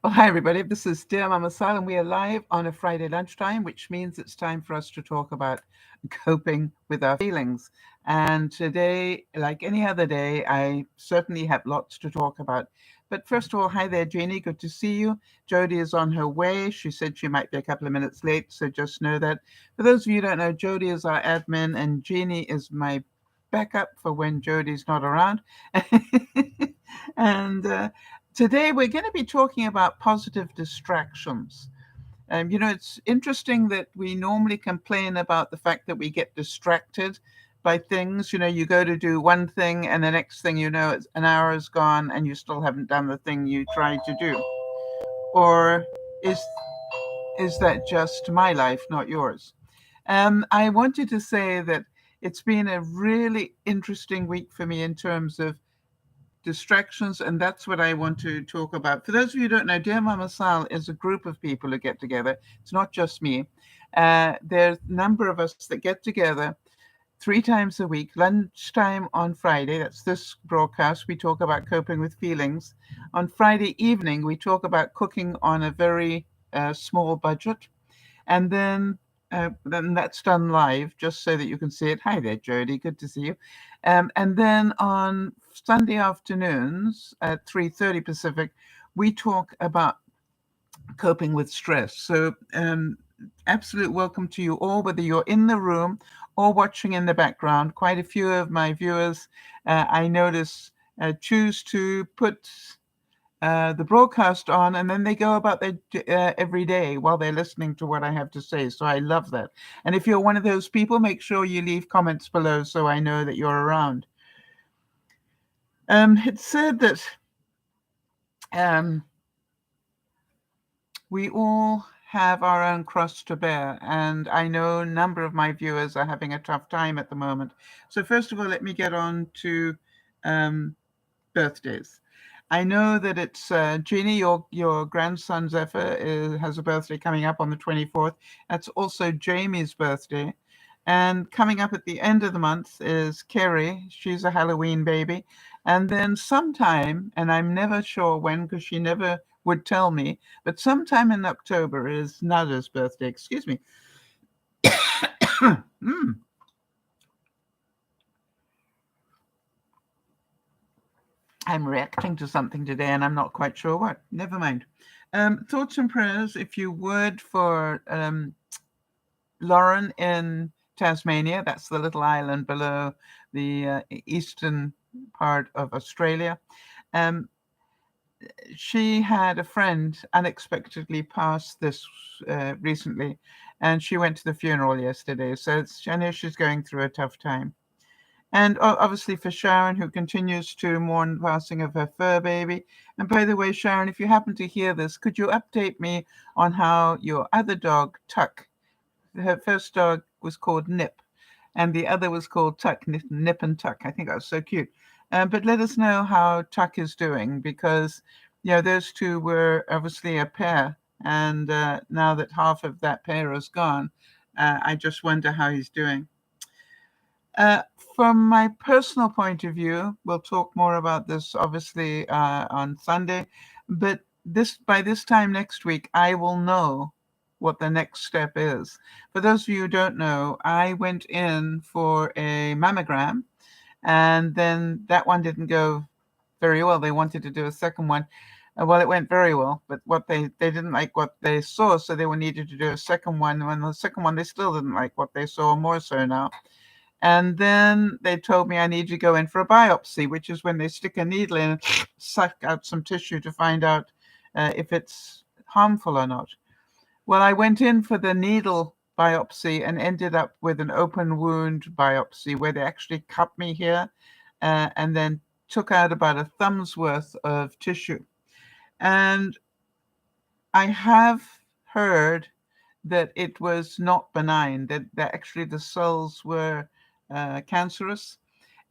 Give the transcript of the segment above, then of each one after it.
Well, hi, everybody. This is DearMamaSal, and we are live on a Friday lunchtime, which means it's time for us to talk about coping with our feelings. And today, like any other day, I certainly have lots to talk about. But first of all, hi there, Jeannie. Good to see you. Jodie is on her way. She said she might be a couple of minutes late, so just know that. For those of you who don't know, Jodie is our admin, and Jeannie is my backup for when Jodie's not around. and today we're going to be talking about positive distractions. It's interesting that we normally complain about the fact that we get distracted by things. You go to do one thing, and the next thing you know, it's an hour is gone, and you still haven't done the thing you tried to do. Or is that just my life, not yours? I wanted to say that it's been a really interesting week for me in terms of distractions, and that's what I want to talk about. For those of you who don't know, Dear Mama Sal is a group of people who get together. It's not just me. There's a number of us that get together 3 times a week, lunchtime on Friday. That's this broadcast. We talk about coping with feelings. On Friday evening, we talk about cooking on a very small budget. And then that's done live, just so that you can see it. Hi there, Jody. Good to see you. And then on Sunday afternoons at 3:30 Pacific, we talk about coping with stress. So absolute welcome to you all, whether you're in the room or watching in the background. Quite a few of my viewers, I notice, choose to put the broadcast on, and then they go about their every day while they're listening to what I have to say. So I love that. And if you're one of those people, make sure you leave comments below so I know that you're around. It's said that we all have our own cross to bear, and I know a number of my viewers are having a tough time at the moment. So first of all, let me get on to birthdays. I know that it's Jeannie, your grandson Zephyr has a birthday coming up on the 24th. That's also Jamie's birthday. And coming up at the end of the month is Kerry. She's a Halloween baby. And then sometime, and I'm never sure when because she never would tell me, but sometime in October is Nada's birthday. Excuse me. mm. I'm reacting to something today and I'm not quite sure what. Never mind. Thoughts and prayers, if you would, for Lauren in Tasmania. That's the little island below the eastern part of Australia. She had a friend unexpectedly pass this recently, and she went to the funeral yesterday. So I know she's going through a tough time. And obviously for Sharon, who continues to mourn the passing of her fur baby. And by the way, Sharon, if you happen to hear this, could you update me on how your other dog, Tuck, her first dog was called Nip, and the other was called Tuck, Nip and Tuck. I think that was so cute. But let us know how Tuck is doing, because, those two were obviously a pair. And now that half of that pair is gone, I just wonder how he's doing. From my personal point of view, we'll talk more about this obviously on Sunday, but by this time next week, I will know what the next step is. For those of you who don't know, I went in for a mammogram, and then that one didn't go very well. They wanted to do a second one. Well, it went very well, but what they didn't like what they saw, so they needed to do a second one. And the second one, they still didn't like what they saw, more so now. And then they told me I need to go in for a biopsy, which is when they stick a needle in and suck out some tissue to find out if it's harmful or not. Well, I went in for the needle biopsy and ended up with an open wound biopsy where they actually cut me here and then took out about a thumb's worth of tissue. And I have heard that it was not benign, that actually the cells were cancerous.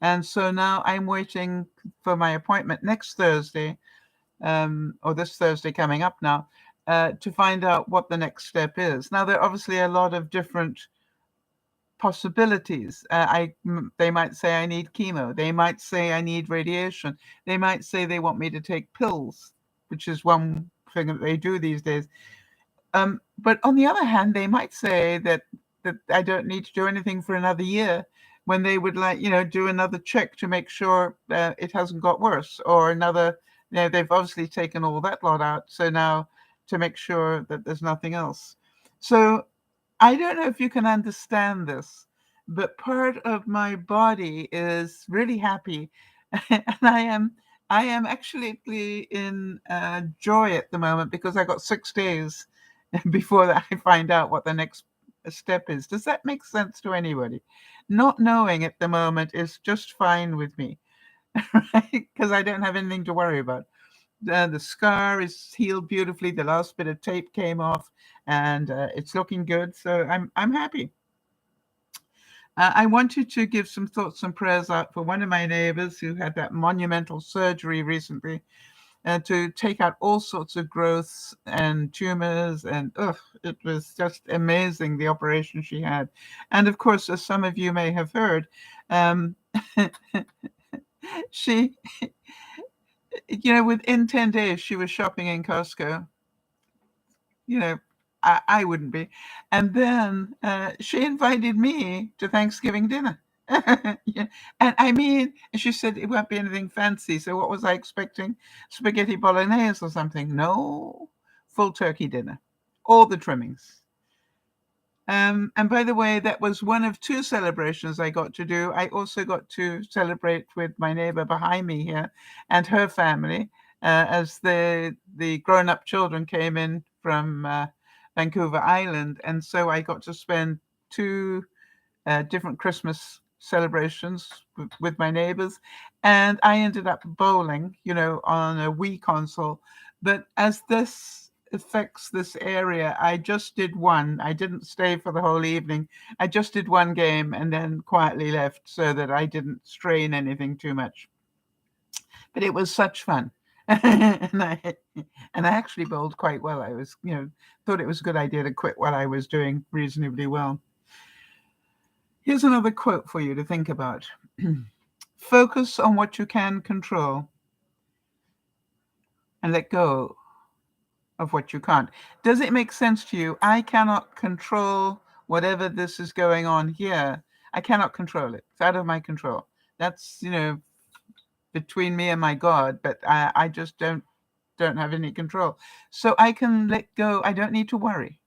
And so now I'm waiting for my appointment next Thursday, or this Thursday coming up now, to find out what the next step is. Now, there are obviously a lot of different possibilities. They might say I need chemo. They might say I need radiation. They might say they want me to take pills, which is one thing that they do these days. But on the other hand, they might say that I don't need to do anything for another year, when they would like, do another check to make sure it hasn't got worse, or another, they've obviously taken all that lot out. So now to make sure that there's nothing else. So I don't know if you can understand this, but part of my body is really happy, and I am actually in joy at the moment, because I got 6 days before I find out what the next step is. Does that make sense to anybody? Not knowing at the moment is just fine with me, right? Because I don't have anything to worry about. The scar is healed beautifully. The last bit of tape came off, and it's looking good. So I'm happy. I wanted to give some thoughts and prayers out for one of my neighbors who had that monumental surgery recently, to take out all sorts of growths and tumors. And it was just amazing, the operation she had. And of course, as some of you may have heard, um, she, within 10 days, she was shopping in Costco. I wouldn't be. And then she invited me to Thanksgiving dinner. Yeah. And I mean, she said it won't be anything fancy. So what was I expecting? Spaghetti bolognese or something? No, full turkey dinner, all the trimmings. And by the way, that was one of two celebrations I got to do. I also got to celebrate with my neighbor behind me here and her family, as the grown-up children came in from Vancouver Island. And so I got to spend two different Christmas celebrations with my neighbors. And I ended up bowling, on a Wii console. But as this affects this area, I just did one. I didn't stay for the whole evening. I just did one game and then quietly left, so that I didn't strain anything too much. But it was such fun. and I actually bowled quite well. I was, thought it was a good idea to quit what I was doing reasonably well. Here's another quote for you to think about. Focus on what you can control and let go of what you can't. Does it make sense to you? I cannot control whatever this is going on here. I cannot control it. It's out of my control. That's, between me and my God, but I just don't have any control. So I can let go. I don't need to worry.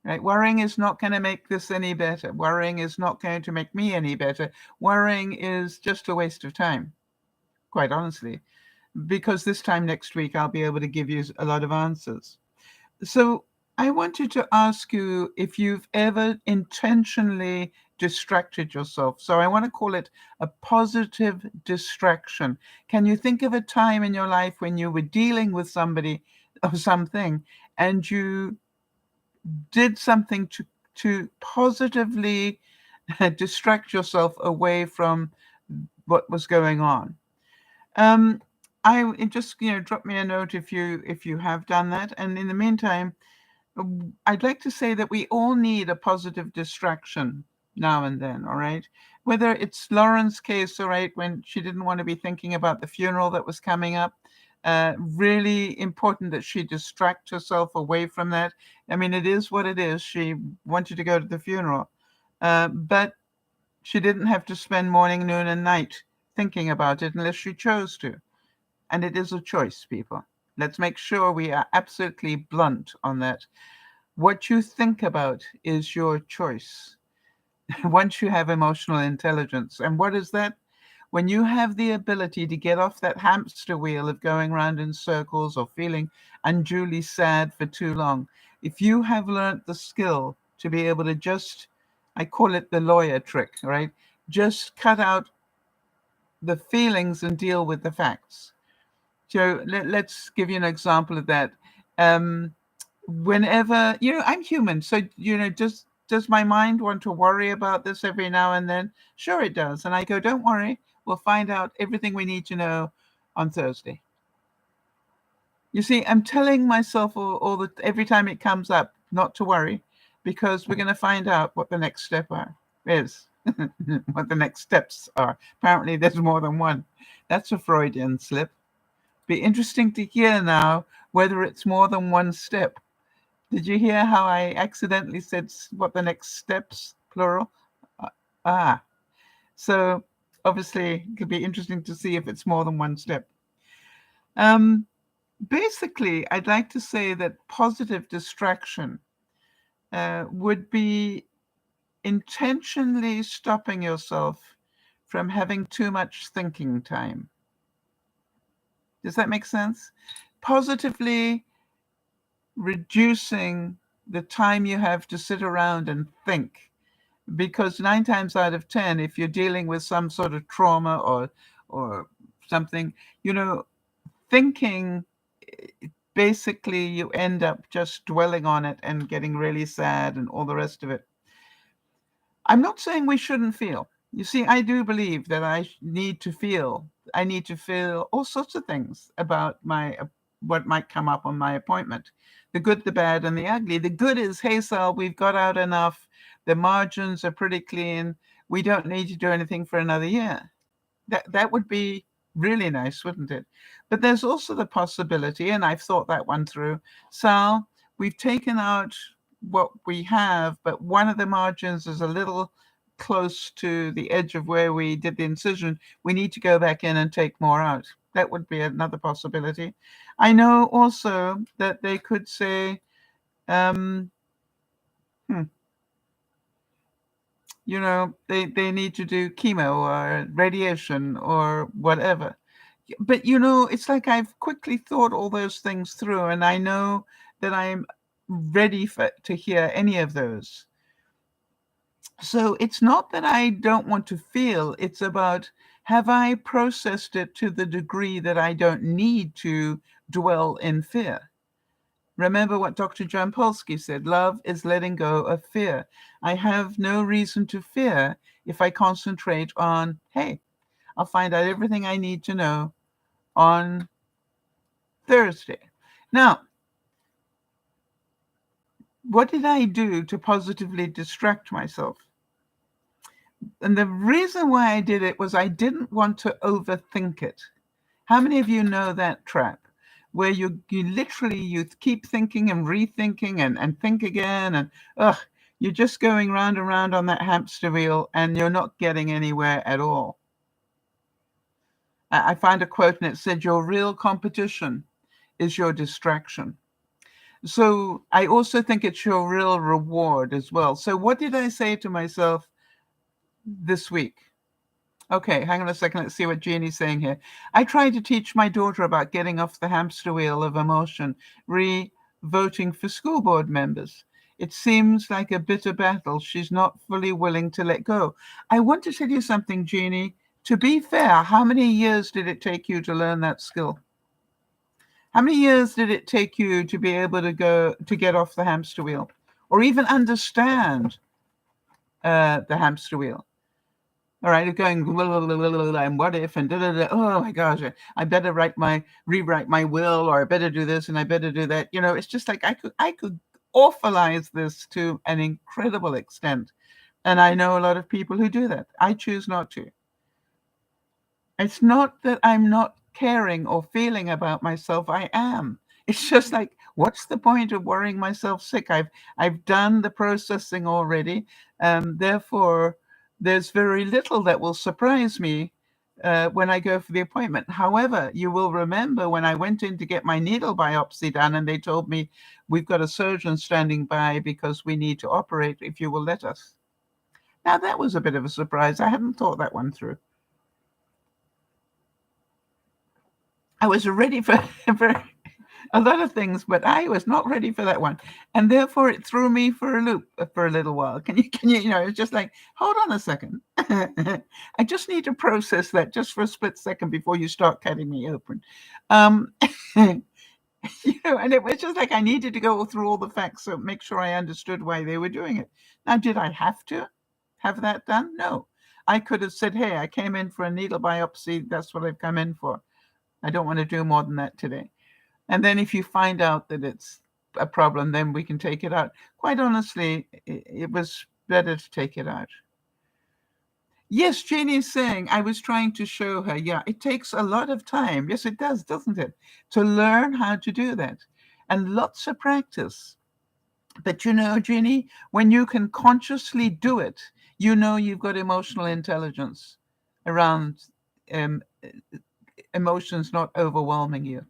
Right? Worrying is not going to make this any better. Worrying is not going to make me any better. Worrying is just a waste of time, quite honestly, because this time next week I'll be able to give you a lot of answers. So I wanted to ask you if you've ever intentionally distracted yourself. So I want to call it a positive distraction. Can you think of a time in your life when you were dealing with somebody or something, and you did something to positively distract yourself away from what was going on? I just drop me a note if you have done that. And in the meantime, I'd like to say that we all need a positive distraction now and then. All right, whether it's Lauren's case, all right, when she didn't want to be thinking about the funeral that was coming up. Really important that she distract herself away from that. I mean, it is what it is. She wanted to go to the funeral, but she didn't have to spend morning, noon, and night thinking about it unless she chose to. And it is a choice, people. Let's make sure we are absolutely blunt on that. What you think about is your choice. Once you have emotional intelligence. And what is that? When you have the ability to get off that hamster wheel of going around in circles or feeling unduly sad for too long, if you have learned the skill to be able to just, I call it the lawyer trick, right? Just cut out the feelings and deal with the facts. So let's give you an example of that. Whenever, I'm human. So, does my mind want to worry about this every now and then? Sure it does. And I go, don't worry. We'll find out everything we need to know on Thursday. You see, I'm telling myself every time it comes up not to worry, because we're going to find out what the next step is, what the next steps are. Apparently, there's more than one. That's a Freudian slip. Be interesting to hear now whether it's more than one step. Did you hear how I accidentally said what the next steps, plural? Uh, Ah, so obviously it could be interesting to see if it's more than one step. Um, Basically, I'd like to say that positive distraction would be intentionally stopping yourself from having too much thinking time. Does that make sense? Positively reducing the time you have to sit around and think. Because 9 times out of 10, if you're dealing with some sort of trauma or something, you know, thinking, basically you end up just dwelling on it and getting really sad and all the rest of it. I'm not saying we shouldn't feel. You see, I do believe that I need to feel. I need to feel all sorts of things about my what might come up on my appointment. The good, the bad, and the ugly. The good is, hey, Sal, we've got out enough. The margins are pretty clean. We don't need to do anything for another year. That would be really nice, wouldn't it? But there's also the possibility, and I've thought that one through. Sal, we've taken out what we have, but one of the margins is a little close to the edge of where we did the incision. We need to go back in and take more out. That would be another possibility. I know also that they could say, um, hmm, they need to do chemo or radiation or whatever. But it's like I've quickly thought all those things through, and I know that I'm ready to hear any of those. So it's not that I don't want to feel, it's about, have I processed it to the degree that I don't need to dwell in fear? Remember what Dr. John Polsky said, love is letting go of fear. I have no reason to fear if I concentrate on, hey, I'll find out everything I need to know on Thursday. Now, what did I do to positively distract myself? And the reason why I did it was I didn't want to overthink it. How many of you know that trap where you literally you keep thinking and rethinking and think again and you're just going round and round on that hamster wheel and you're not getting anywhere at all. I found a quote and it said, your real competition is your distraction. So I also think it's your real reward as well. So what did I say to myself this week? Okay, hang on a second. Let's see what Jeannie's saying here. I tried to teach my daughter about getting off the hamster wheel of emotion, voting for school board members. It seems like a bitter battle she's not fully willing to let go. I want to tell you something, Jeannie. To be fair, how many years did it take you to learn that skill? How many years did it take you to be able to get off the hamster wheel or even understand the hamster wheel? All right, going and what if and oh my gosh, I better rewrite my will, or I better do this and I better do that. It's just like I could authorize this to an incredible extent, and I know a lot of people who do that. I choose not to. It's not that I'm not caring or feeling about myself. I am. It's just like, what's the point of worrying myself sick? I've done the processing already. Therefore, there's very little that will surprise me when I go for the appointment. However, you will remember when I went in to get my needle biopsy done, and they told me, we've got a surgeon standing by because we need to operate if you will let us. Now, that was a bit of a surprise. I hadn't thought that one through. I was ready for a lot of things, but I was not ready for that one, and therefore it threw me for a loop for a little while. Can you? It's just like, hold on a second. I just need to process that just for a split second before you start cutting me open. Um, and it was just like I needed to go through all the facts so make sure I understood why they were doing it. Now, did I have to have that done? No. I could have said, hey, I came in for a needle biopsy. That's what I've come in for. I don't want to do more than that today. And then if you find out that it's a problem, then we can take it out. Quite honestly, it was better to take it out. Yes, Jenny is saying, I was trying to show her. Yeah, it takes a lot of time. Yes, it does, doesn't it? To learn how to do that. And lots of practice. But you know, Jeannie, when you can consciously do it, you know you've got emotional intelligence around um, emotions not overwhelming you.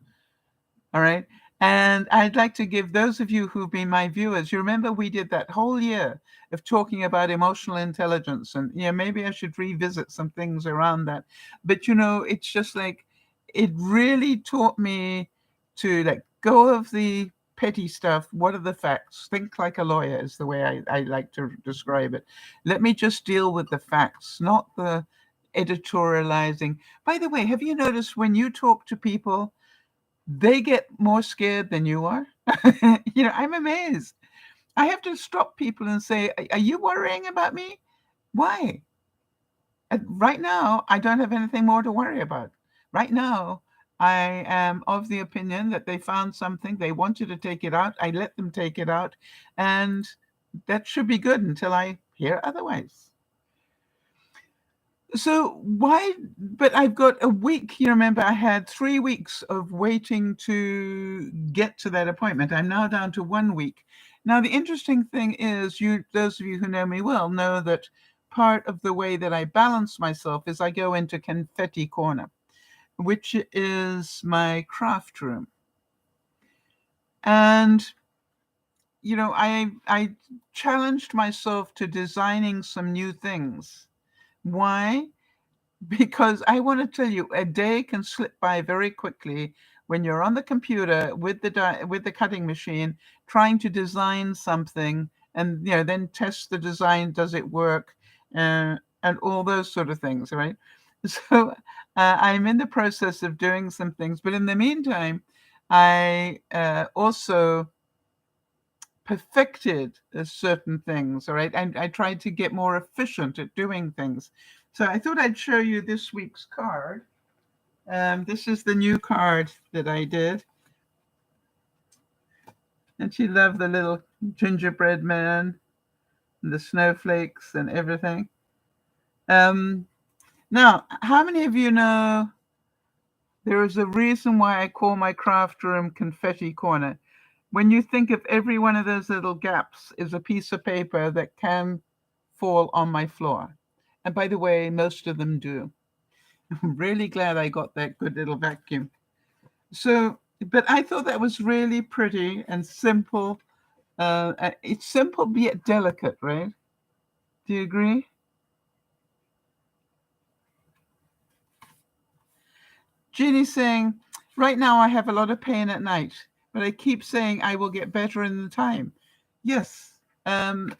All right. And I'd like to give those of you who've been my viewers, you remember we did that whole year of talking about emotional intelligence. And yeah, maybe I should revisit some things around that. But you know, it's just like it really taught me to let go of the petty stuff. What are the facts? Think like a lawyer is the way I like to describe it. Let me just deal with the facts, not the editorializing. By the way, have you noticed when you talk to people, they get more scared than you are? You know, I'm amazed. I have to stop people and say, Are you worrying about me? Why? Right now, I don't have anything more to worry about. Right now, I am of the opinion that they found something, they wanted to take it out, I let them take it out, and that should be good until I hear otherwise. So why? But I've got a week. You remember, I had 3 weeks of waiting to get to that appointment. I'm now down to 1 week. Now, the interesting thing is, those of you who know me well, know that part of the way that I balance myself is I go into confetti corner, which is my craft room. And you know, I challenged myself to designing some new things. Why? Because I want to tell you, a day can slip by very quickly when you're on the computer with the cutting machine trying to design something, and you know, then test the design, does it work, and all those sort of things, right? So I'm in the process of doing some things, but in the meantime, I also perfected certain things. All right, I tried to get more efficient at doing things. So I thought I'd show you this week's card. This is the new card that I did, and she loved the little gingerbread man and the snowflakes and everything. Um, Now, how many of you know there is a reason why I call my craft room Confetti Corner? When you think of every one of those little gaps is a piece of paper that can fall on my floor. And by the way, most of them do. I'm really glad I got that good little vacuum. So, but I thought that was really pretty and simple. It's simple, be it delicate, right? Do you agree? Jeannie's saying, right now I have a lot of pain at night, but I keep saying I will get better in the time. Yes. And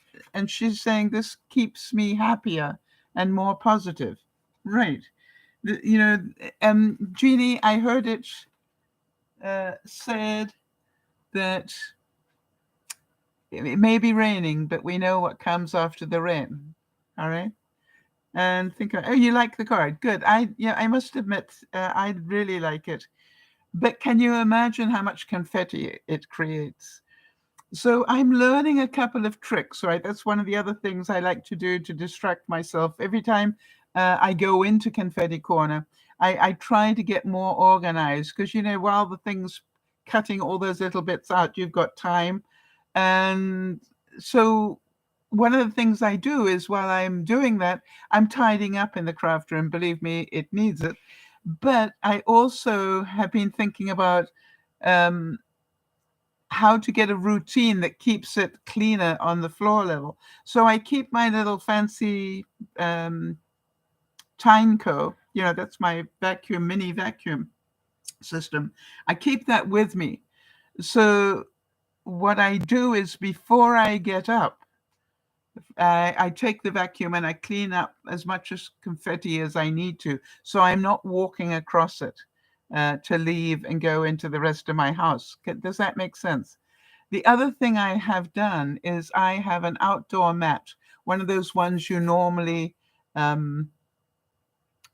she's saying this keeps me happier and more positive. Right. You know, Jeannie, I heard it said that it may be raining, but we know what comes after the rain. All right. And think, oh, you like the card? Good. I must admit, I really like it. But can you imagine how much confetti it creates? So I'm learning a couple of tricks, right? That's one of the other things I like to do to distract myself. Every time I go into Confetti Corner, I try to get more organized because, you know, while the thing's cutting all those little bits out, you've got time. And so one of the things I do is while I'm doing that, I'm tidying up in the craft room. Believe me, it needs it. But I also have been thinking about um, how to get a routine that keeps it cleaner on the floor level. So I keep my little fancy Tyneco, you know, that's my mini vacuum system. I keep that with me. So what I do is before I get up, I take the vacuum and I clean up as much as confetti as I need to. So I'm not walking across it to leave and go into the rest of my house. Does that make sense? The other thing I have done is I have an outdoor mat, one of those ones you normally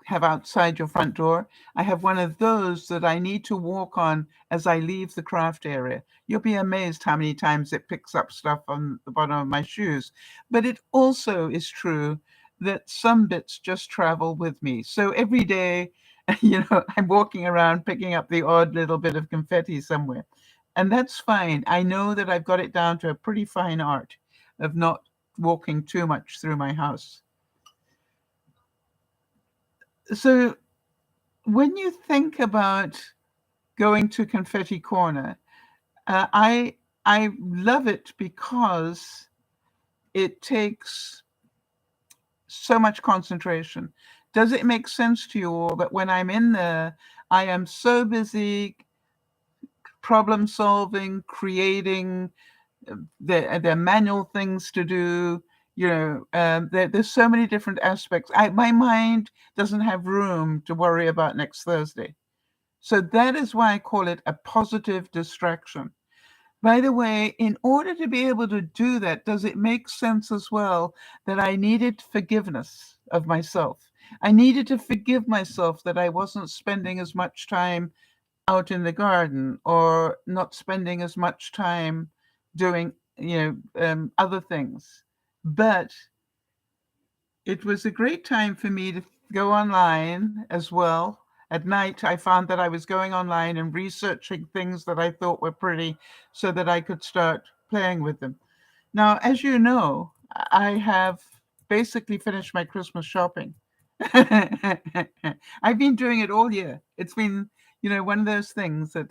have outside your front door. I have one of those that I need to walk on as I leave the craft area. You'll be amazed how many times it picks up stuff on the bottom of my shoes. But it also is true that some bits just travel with me. So every day, I'm walking around picking up the odd little bit of confetti somewhere. And that's fine. I know that I've got it down to a pretty fine art of not walking too much through my house. So when you think about going to Confetti Corner, I love it because it takes so much concentration. Does it make sense to you all that when I'm in there, I am so busy problem solving, creating, there are manual things to do. There's so many different aspects. My mind doesn't have room to worry about next Thursday. So that is why I call it a positive distraction. By the way, in order to be able to do that, does it make sense as well that I needed forgiveness of myself? I needed to forgive myself that I wasn't spending as much time out in the garden or not spending as much time doing, other things. But it was a great time for me to go online as well. At night, I found that I was going online and researching things that I thought were pretty so that I could start playing with them. Now, as you know, I have basically finished my Christmas shopping. I've been doing it all year. It's been, one of those things that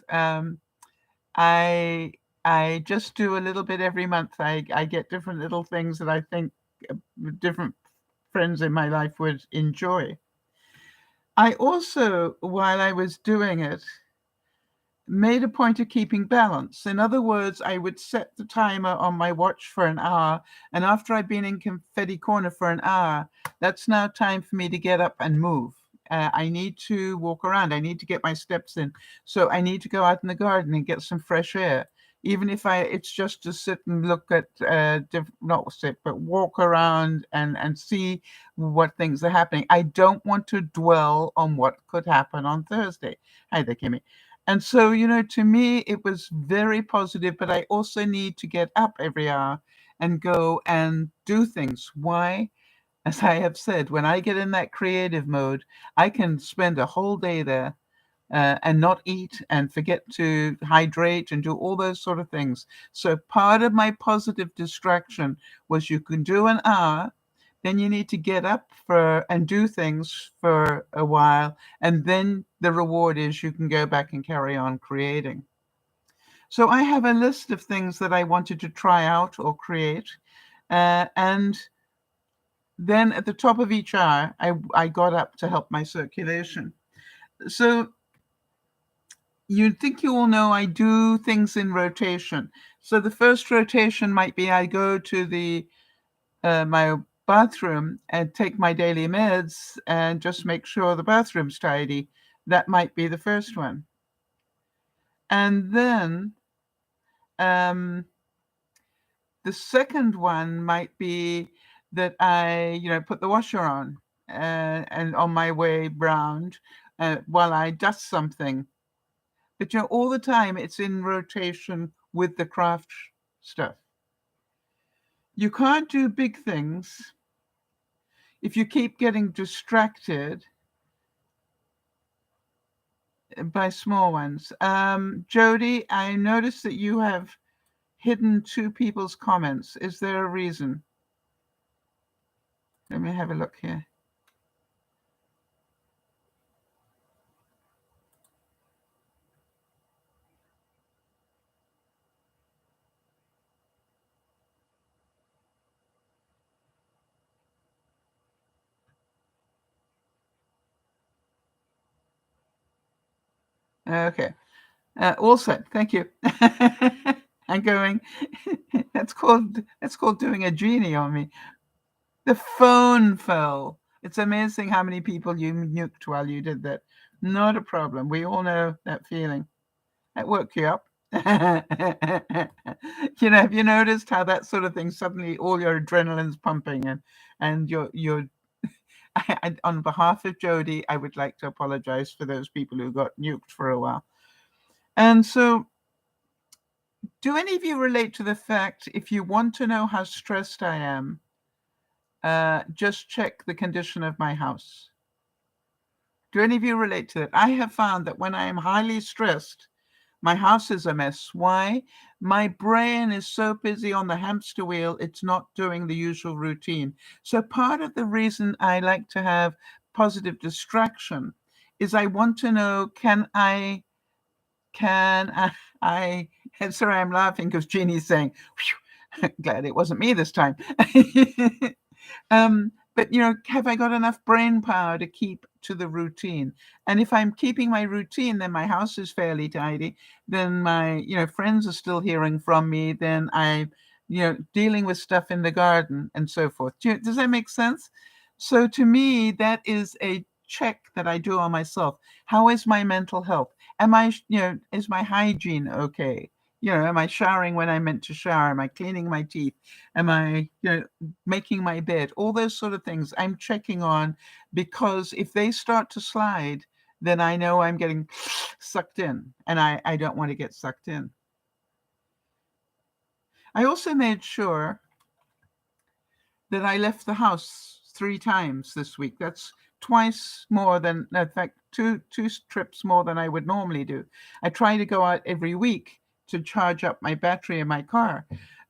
I I just do a little bit every month. I get different little things that I think different friends in my life would enjoy. I also, while I was doing it, made a point of keeping balance. In other words, I would set the timer on my watch for an hour, and after I've been in Confetti Corner for an hour, that's now time for me to get up and move. I need to walk around. I need to get my steps in. So I need to go out in the garden and get some fresh air. Even if it's just to sit and look at, not sit, but walk around and see what things are happening. I don't want to dwell on what could happen on Thursday. Hi there, Kimmy. And so, to me, it was very positive, but I also need to get up every hour and go and do things. Why? As I have said, when I get in that creative mode, I can spend a whole day there and not eat and forget to hydrate and do all those sort of things. So part of my positive distraction was you can do an hour, then you need to get up for and do things for a while, and then the reward is you can go back and carry on creating. So I have a list of things that I wanted to try out or create, and then at the top of each hour, I got up to help my circulation. So you'd think you all know I do things in rotation. So the first rotation might be I go to the my bathroom and take my daily meds and just make sure the bathroom's tidy. That might be the first one. And then um, the second one might be that I, put the washer on and on my way round while I dust something. But, all the time it's in rotation with the craft stuff. You can't do big things if you keep getting distracted by small ones. Jody, I noticed that you have hidden two people's comments. Is there a reason? Let me have a look here. Okay. All set. Thank you. I'm going. That's called doing a genie on me. The phone fell. It's amazing how many people you nuked while you did that. Not a problem. We all know that feeling. That woke you up. Have you noticed how that sort of thing suddenly all your adrenaline's pumping and you're on behalf of Jody, I would like to apologize for those people who got nuked for a while. And so, do any of you relate to the fact if you want to know how stressed I am, just check the condition of my house. Do any of you relate to that? I have found that when I am highly stressed, my house is a mess. Why? My brain is so busy on the hamster wheel, it's not doing the usual routine. So part of the reason I like to have positive distraction is I want to know, can I sorry, I'm laughing because Jeannie's saying, glad it wasn't me this time. But have I got enough brain power to keep to the routine? And if I'm keeping my routine, then my house is fairly tidy. Then my friends are still hearing from me. Then I'm dealing with stuff in the garden and so forth. Does that make sense? So to me, that is a check that I do on myself. How is my mental health? Is my hygiene okay? Am I showering when I meant to shower? Am I cleaning my teeth? Am I, making my bed? All those sort of things I'm checking on, because if they start to slide, then I know I'm getting sucked in, and I don't want to get sucked in. I also made sure that I left the house 3 times this week. That's twice more than, in fact, two trips more than I would normally do. I try to go out every week to charge up my battery in my car,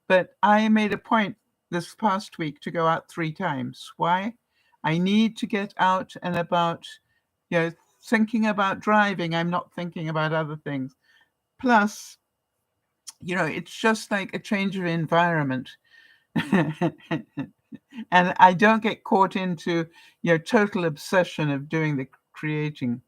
but I made a point this past week to go out 3 times. Why? I need to get out and about, thinking about driving. I'm not thinking about other things. Plus, it's just like a change of environment. And I don't get caught into total obsession of doing the creating.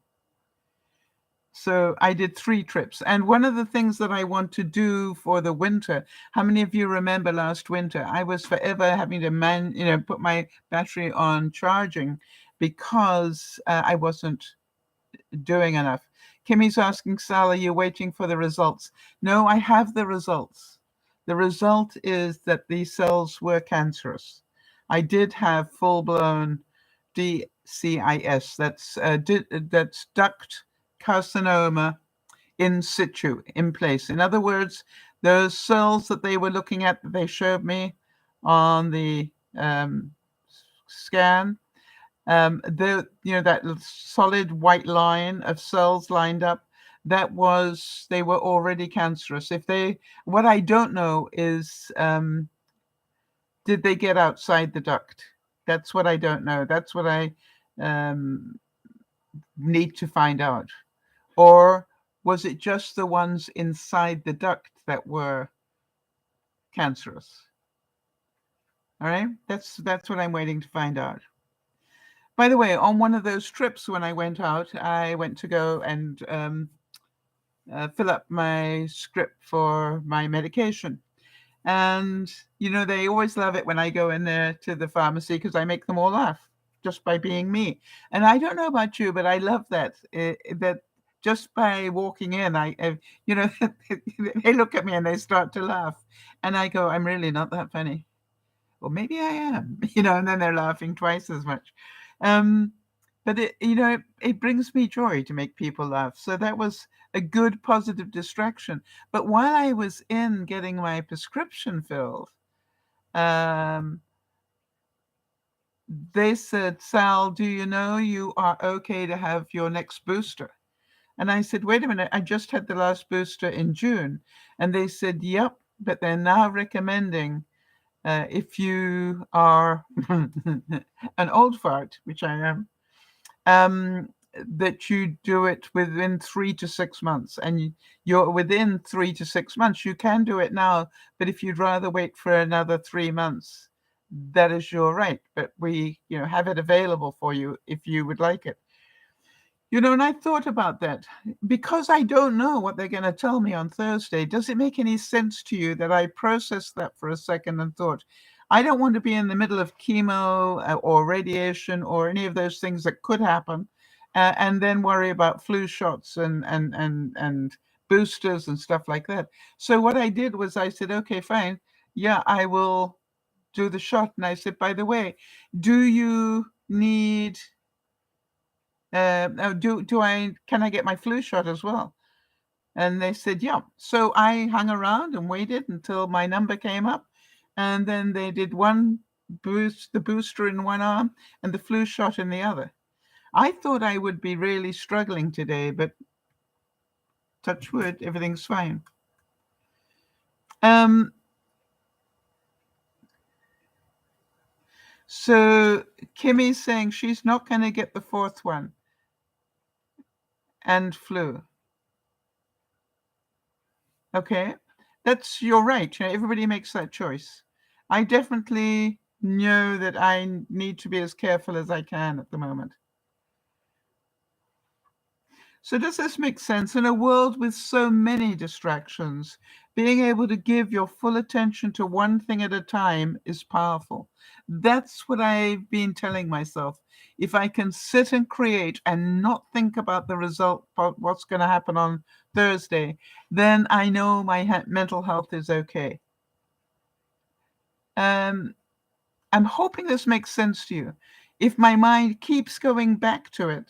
So I did 3 trips. And one of the things that I want to do for the winter, how many of you remember last winter? I was forever having to put my battery on charging because I wasn't doing enough. Kimmy's asking, Sal, are you waiting for the results? No, I have the results. The result is that these cells were cancerous. I did have full-blown DCIS. That's duct carcinoma in situ, in place. In other words, those cells that they were looking at, that they showed me on the scan, that solid white line of cells lined up, they were already cancerous. What I don't know is, did they get outside the duct? That's what I don't know. That's what I need to find out. Or was it just the ones inside the duct that were cancerous? All right, that's what I'm waiting to find out. By the way, on one of those trips when I went out, I went to go and fill up my script for my medication. And, they always love it when I go in there to the pharmacy because I make them all laugh just by being me. And I don't know about you, but I love that, that just by walking in, they look at me and they start to laugh. And I go, I'm really not that funny. Well, maybe I am, and then they're laughing twice as much. But it brings me joy to make people laugh. So that was a good positive distraction. But while I was in getting my prescription filled, they said, Sal, do you know you are okay to have your next booster? And I said, wait a minute, I just had the last booster in June. And they said, yep, but they're now recommending, if you are an old fart, which I am, that you do it within 3 to 6 months. And you're within 3 to 6 months. You can do it now, but if you'd rather wait for another 3 months, that is your right. But we, have it available for you if you would like it. And I thought about that because I don't know what they're going to tell me on Thursday. Does it make any sense to you that I processed that for a second and thought, I don't want to be in the middle of chemo or radiation or any of those things that could happen, and then worry about flu shots and boosters and stuff like that. So what I did was I said, okay, fine. Yeah, I will do the shot. And I said, by the way, do you need... can I get my flu shot as well? And they said, yeah. So I hung around and waited until my number came up. And then they did one the booster in one arm and the flu shot in the other. I thought I would be really struggling today, but touch wood, everything's fine. So Kimmy's saying she's not going to get the fourth one and flu. Okay, you're right. Everybody makes that choice. I definitely know that I need to be as careful as I can at the moment. So does this make sense? In a world with so many distractions, being able to give your full attention to one thing at a time is powerful. That's what I've been telling myself. If I can sit and create and not think about the result, about what's going to happen on Thursday, then I know my mental health is okay. I'm hoping this makes sense to you. If my mind keeps going back to it,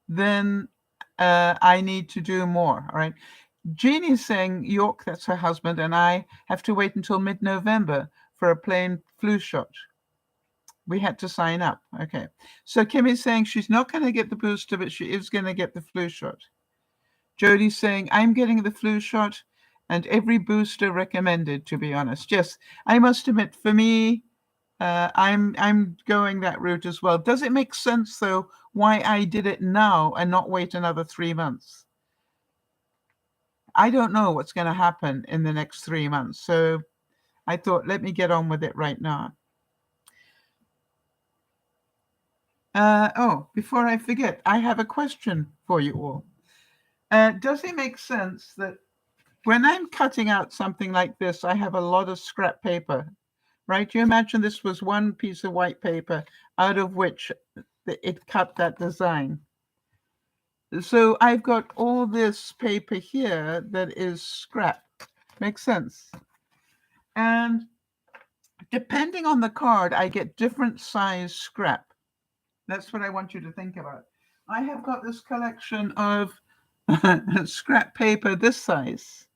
then I need to do more. All right. Jeannie's saying York, that's her husband, and I have to wait until mid-November for a plain flu shot. We had to sign up. Okay. So Kimmy's saying she's not going to get the booster, but she is going to get the flu shot. Jody's saying I'm getting the flu shot and every booster recommended, to be honest. Yes, I must admit, for me, I'm going that route as well. Does it make sense, though, why I did it now and not wait another 3 months? I don't know what's going to happen in the next 3 months. So I thought, let me get on with it right now. Before I forget, I have a question for you all. Does it make sense that when I'm cutting out something like this, I have a lot of scrap paper, right? You imagine this was one piece of white paper out of which it cut that design. So I've got all this paper here that is scrap. Makes sense. And depending on the card, I get different size scrap. That's what I want you to think about. I have got this collection of scrap paper this size.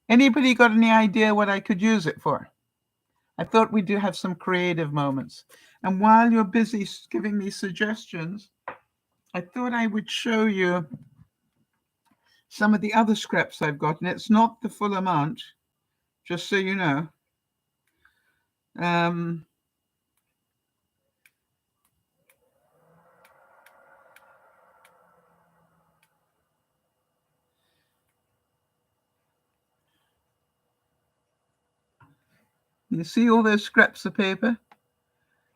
Anybody got any idea what I could use it for? I thought we do have some creative moments. And while you're busy giving me suggestions, I thought I would show you some of the other scraps I've got. And it's not the full amount, just so you know. You see all those scraps of paper?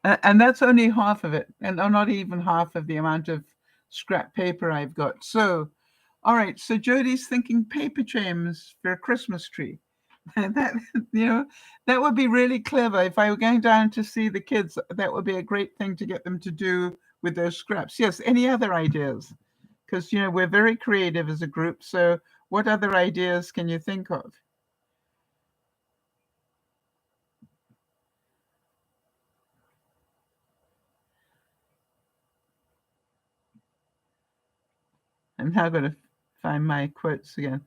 And that's only half of it, and not even half of the amount of scrap paper I've got. So, all right, so Jody's thinking paper jams for a Christmas tree. That, that would be really clever. If I were going down to see the kids, that would be a great thing to get them to do with those scraps. Yes, any other ideas? Because, we're very creative as a group. So what other ideas can you think of? I'm now going to find my quotes again.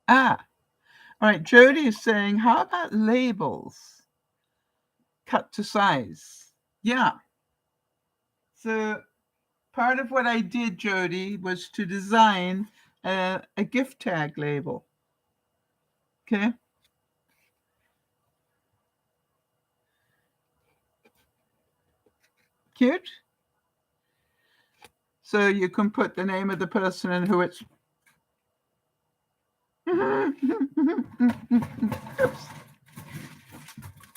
All right, Jody is saying, how about labels cut to size? Yeah. So part of what I did, Jody, was to design a gift tag label. Okay. Cute. So you can put the name of the person and who it's. Oops.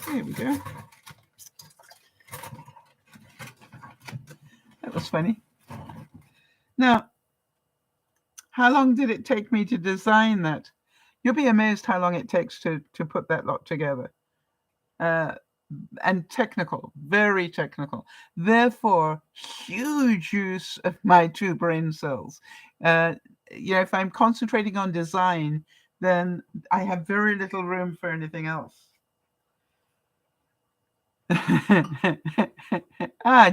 There we go. That was funny. Now, how long did it take me to design that? You'll be amazed how long it takes to put that lot together. And technical, very technical. Therefore, huge use of my 2 brain cells. If I'm concentrating on design, then I have very little room for anything else.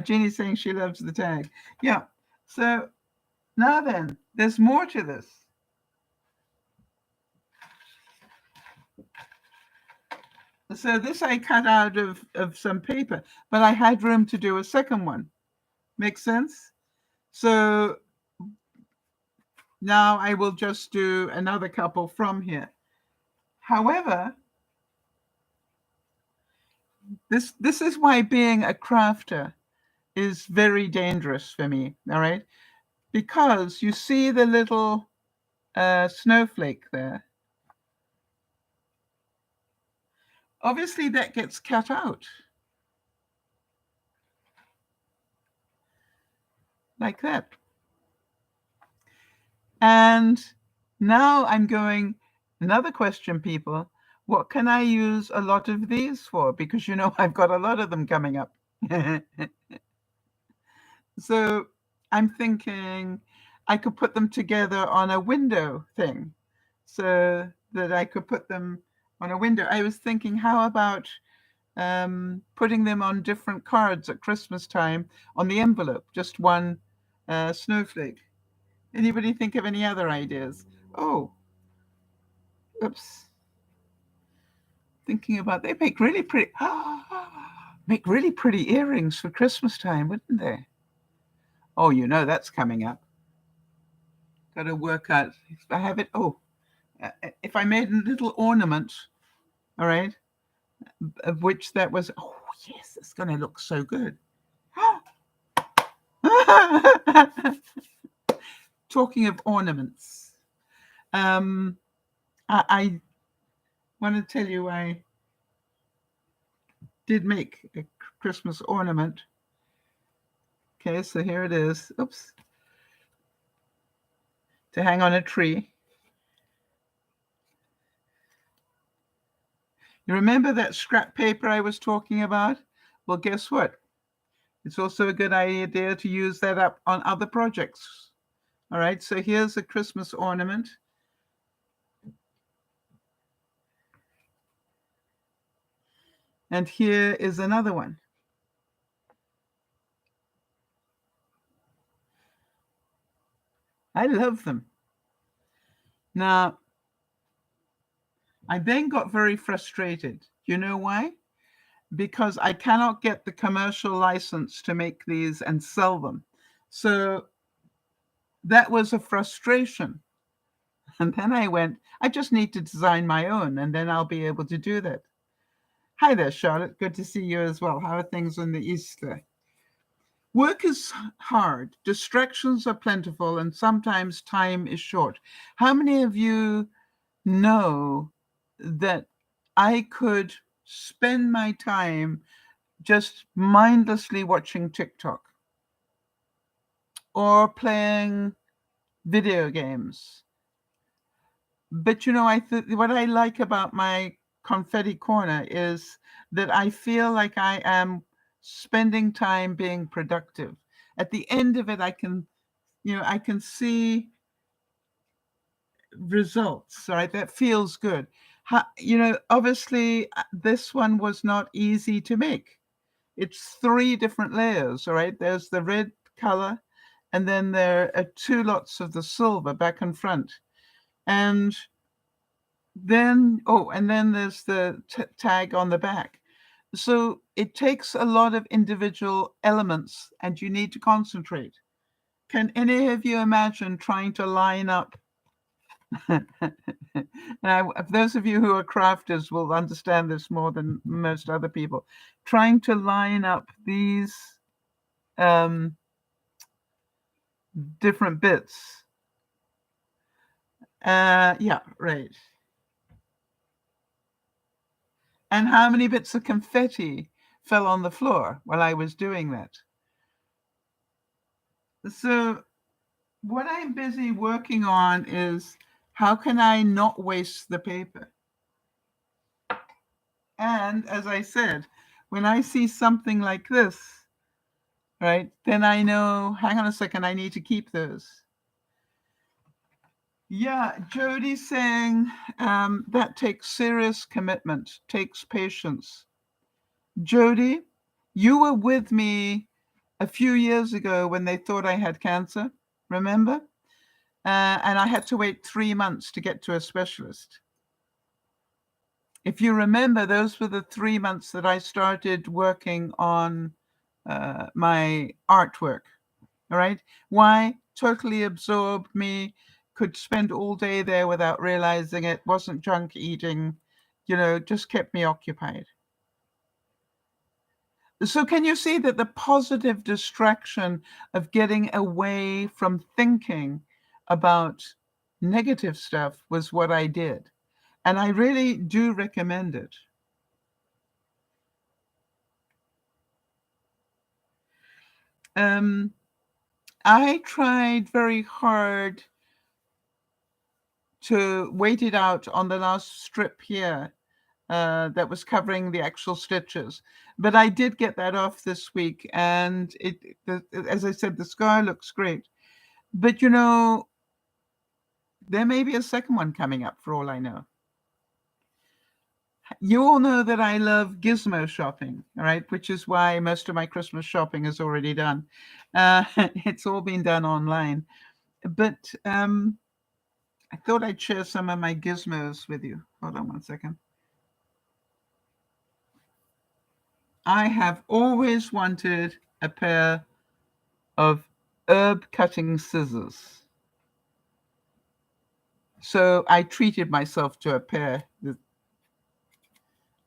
Jeannie's saying she loves the tag. Yeah. So now then, there's more to this. So this I cut out of some paper, but I had room to do a second one. Make sense? So now I will just do another couple from here. However, this is why being a crafter is very dangerous for me, all right? Because you see the little snowflake there. Obviously, that gets cut out. Like that. And now I'm going, another question, people. What can I use a lot of these for? Because, you know, I've got a lot of them coming up. So I'm thinking I could put them together on a window thing so that I could put them on a window. I was thinking, how about putting them on different cards at Christmas time on the envelope, just one snowflake. Anybody think of any other ideas? Oh, oops. Thinking about, they make really pretty, make really pretty earrings for Christmas time, wouldn't they? Oh, you know that's coming up. Got to work out. I have it. Oh, if I made a little ornament, all right, of which that was. Oh yes, it's going to look so good. Talking of ornaments, I want to tell you I did make a Christmas ornament. Okay, so here it is. Oops. To hang on a tree. You remember that scrap paper I was talking about? Well, guess what? It's also a good idea to use that up on other projects. All right, so here's a Christmas ornament. And here is another one. I love them. Now, I then got very frustrated. You know why? Because I cannot get the commercial license to make these and sell them. So that was a frustration. And then I went, I just need to design my own, and then I'll be able to do that. Hi there, Charlotte. Good to see you as well. How are things on the Easter? Work is hard, distractions are plentiful, and sometimes time is short. How many of you know that I could spend my time just mindlessly watching TikTok or playing video games? But you know, what I like about my confetti corner is that I feel like I am spending time being productive. At the end of it, I can, I can see results, right? That feels good. Obviously, this one was not easy to make. It's 3 different layers, all right? There's the red color, and then there are 2 lots of the silver back and front. And then, and then there's the tag on the back. So it takes a lot of individual elements, and you need to concentrate. Can any of you imagine trying to line up? Now, those of you who are crafters will understand this more than most other people. Trying to line up these different bits. Yeah, right. And how many bits of confetti fell on the floor while I was doing that? So what I'm busy working on is how can I not waste the paper? And as I said, when I see something like this, right, then I know, hang on a second, I need to keep those. Yeah, Jody's saying that takes serious commitment, takes patience. Jody, you were with me a few years ago when they thought I had cancer, remember? And I had to wait 3 months to get to a specialist. If you remember, those were the 3 months that I started working on my artwork. All right. Why? Totally absorbed me, could spend all day there without realizing it, wasn't junk eating, just kept me occupied. So can you see that the positive distraction of getting away from thinking about negative stuff was what I did? And I really do recommend it. I tried very hard to wait it out on the last strip here that was covering the actual stitches. But I did get that off this week, and as I said, the scar looks great. But there may be a second one coming up for all I know. You all know that I love gizmo shopping, all right, which is why most of my Christmas shopping is already done. It's all been done online. But I thought I'd share some of my gizmos with you. Hold on one second. I have always wanted a pair of herb cutting scissors. So I treated myself to a pair.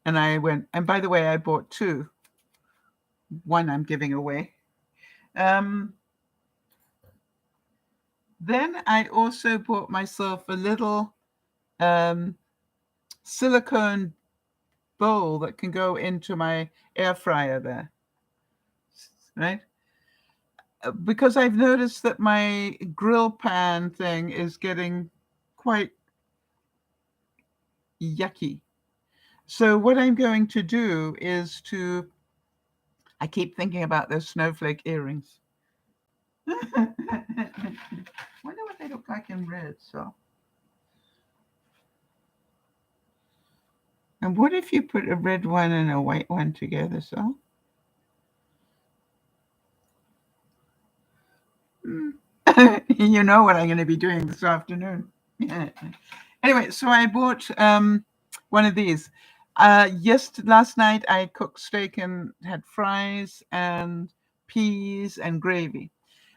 And I went, and by the way, I bought two. One I'm giving away. Then I also bought myself a little silicone bowl that can go into my air fryer there, right? Because I've noticed that my grill pan thing is getting quite yucky. So what I'm going to do is I keep thinking about those snowflake earrings. Wonder what they look like in red, so. And what if you put a red one and a white one together, so? You know what I'm going to be doing this afternoon. Anyway, so I bought one of these. Last night I cooked steak and had fries and peas and gravy.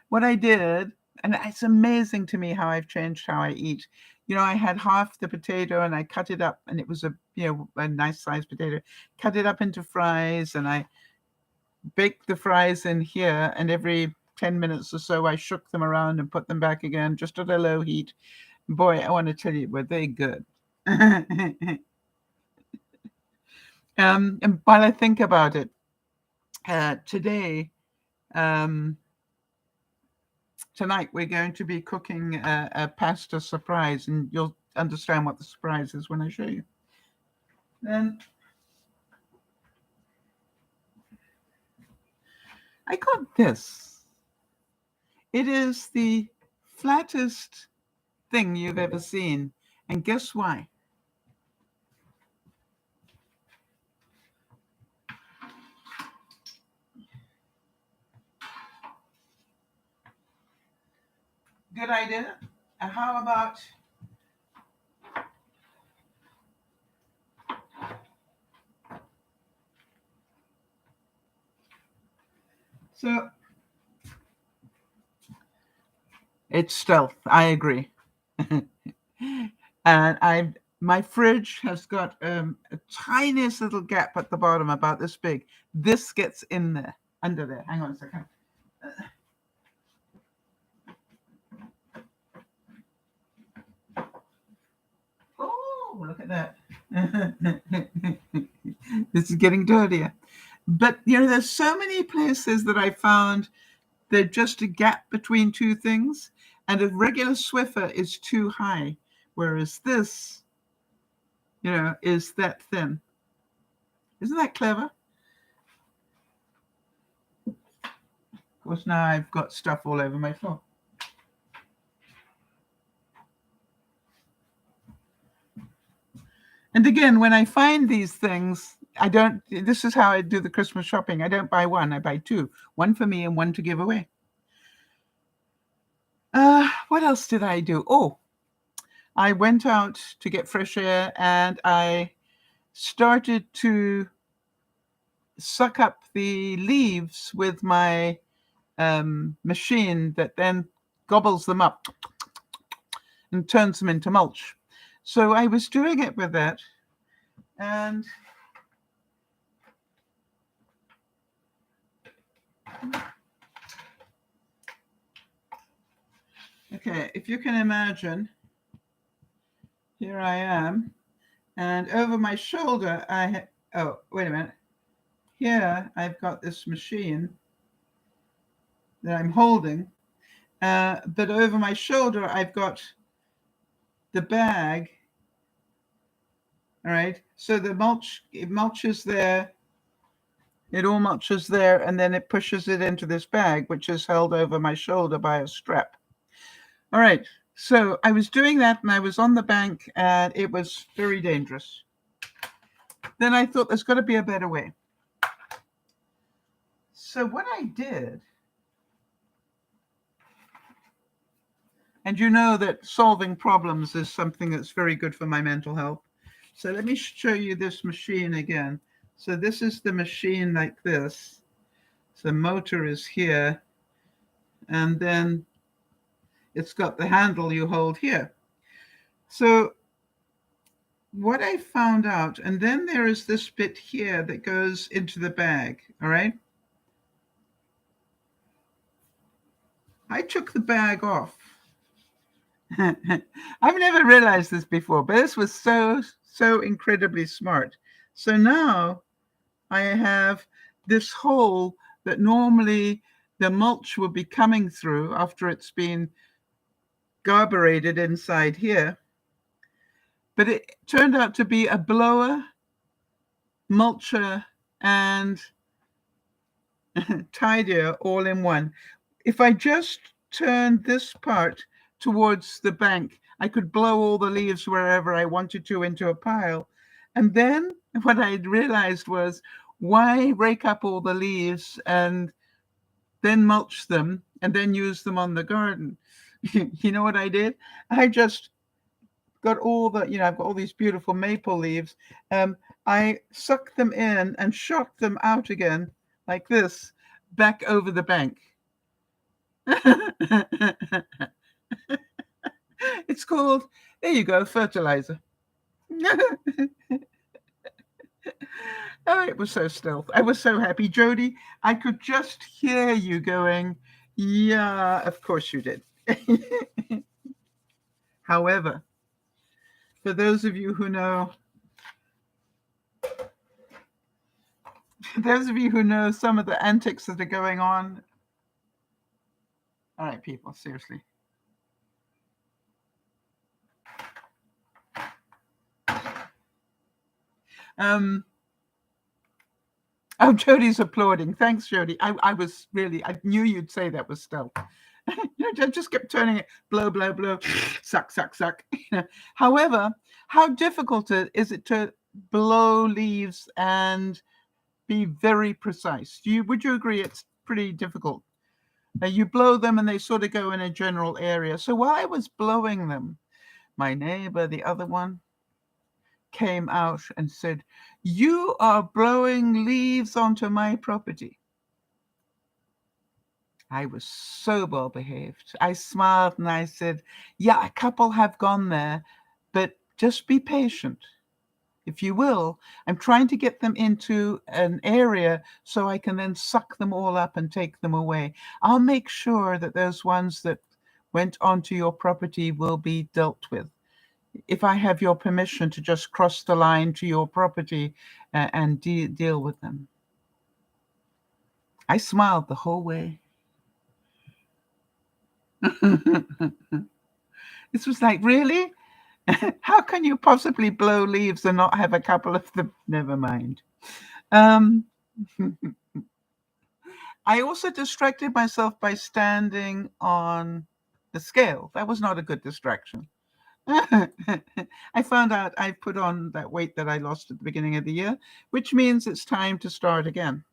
What I did, and it's amazing to me how I've changed how I eat. I had half the potato and I cut it up, and it was a nice sized potato. Cut it up into fries, and I baked the fries in here, and every 10 minutes or so I shook them around and put them back again, just at a low heat. Boy, I want to tell you, were they good. And while I think about it, tonight we're going to be cooking a pasta surprise, and you'll understand what the surprise is when I show you. Then I got this. It is the flattest thing you've ever seen, and guess why? Good idea. How about so? It's stealth. I agree. And my fridge has got a tiniest little gap at the bottom, about this big. This gets in there, under there. Hang on a second. Oh, look at that. This is getting dirtier. But, there's so many places that I found they're just a gap between two things, and a regular Swiffer is too high, whereas this, is that thin. Isn't that clever? Of course, now I've got stuff all over my floor. And again, when I find these things, this is how I do the Christmas shopping. I don't buy one, I buy two. One for me and one to give away. What else did I do? Oh, I went out to get fresh air, and I started to suck up the leaves with my machine that then gobbles them up and turns them into mulch. So I was doing it with that, and okay, if you can imagine, here I am, and over my shoulder oh, wait a minute. Here I've got this machine that I'm holding, but over my shoulder I've got the bag. All right, so the mulch, it mulches there, it all mulches there, and then it pushes it into this bag, which is held over my shoulder by a strap. All right, so I was doing that, and I was on the bank, and it was very dangerous. Then I thought there's got to be a better way. So what I did, and you know that solving problems is something that's very good for my mental health. So let me show you this machine again. So this is the machine like this. So the motor is here, and then it's got the handle you hold here. So what I found out, and then there is this bit here that goes into the bag, all right? I took the bag off. I've never realized this before, but this was so incredibly smart. So now I have this hole that normally the mulch will be coming through after it's been carbureted inside here. But it turned out to be a blower, mulcher, and tidier all in one. If I just turned this part towards the bank, I could blow all the leaves wherever I wanted to into a pile. And then what I realized was, why rake up all the leaves and then mulch them and then use them on the garden? You know what I did? I just got all the, I've got all these beautiful maple leaves. I sucked them in and shot them out again like this, back over the bank. It's called, there you go, fertilizer. Oh, it was so stealth. I was so happy. Jody, I could just hear you going, yeah, of course you did. However, for those of you who know some of the antics that are going on. All right, people, seriously. Oh, Jody's applauding. Thanks, Jody. I knew you'd say that was stealth. I just kept turning it, blow, blow, blow, suck, suck, suck. However, how difficult is it to blow leaves and be very precise? Would you agree it's pretty difficult? You blow them and they sort of go in a general area. So while I was blowing them, my neighbor, the other one, came out and said, "You are blowing leaves onto my property." I was so well behaved. I smiled and I said, "Yeah, a couple have gone there, but just be patient. If you will, I'm trying to get them into an area so I can then suck them all up and take them away. I'll make sure that those ones that went onto your property will be dealt with. If I have your permission to just cross the line to your property and deal with them." I smiled the whole way. This was like, really? How can you possibly blow leaves and not have a couple of them? Never mind. I also distracted myself by standing on the scale. That was not a good distraction. I found out I put on that weight that I lost at the beginning of the year, which means it's time to start again.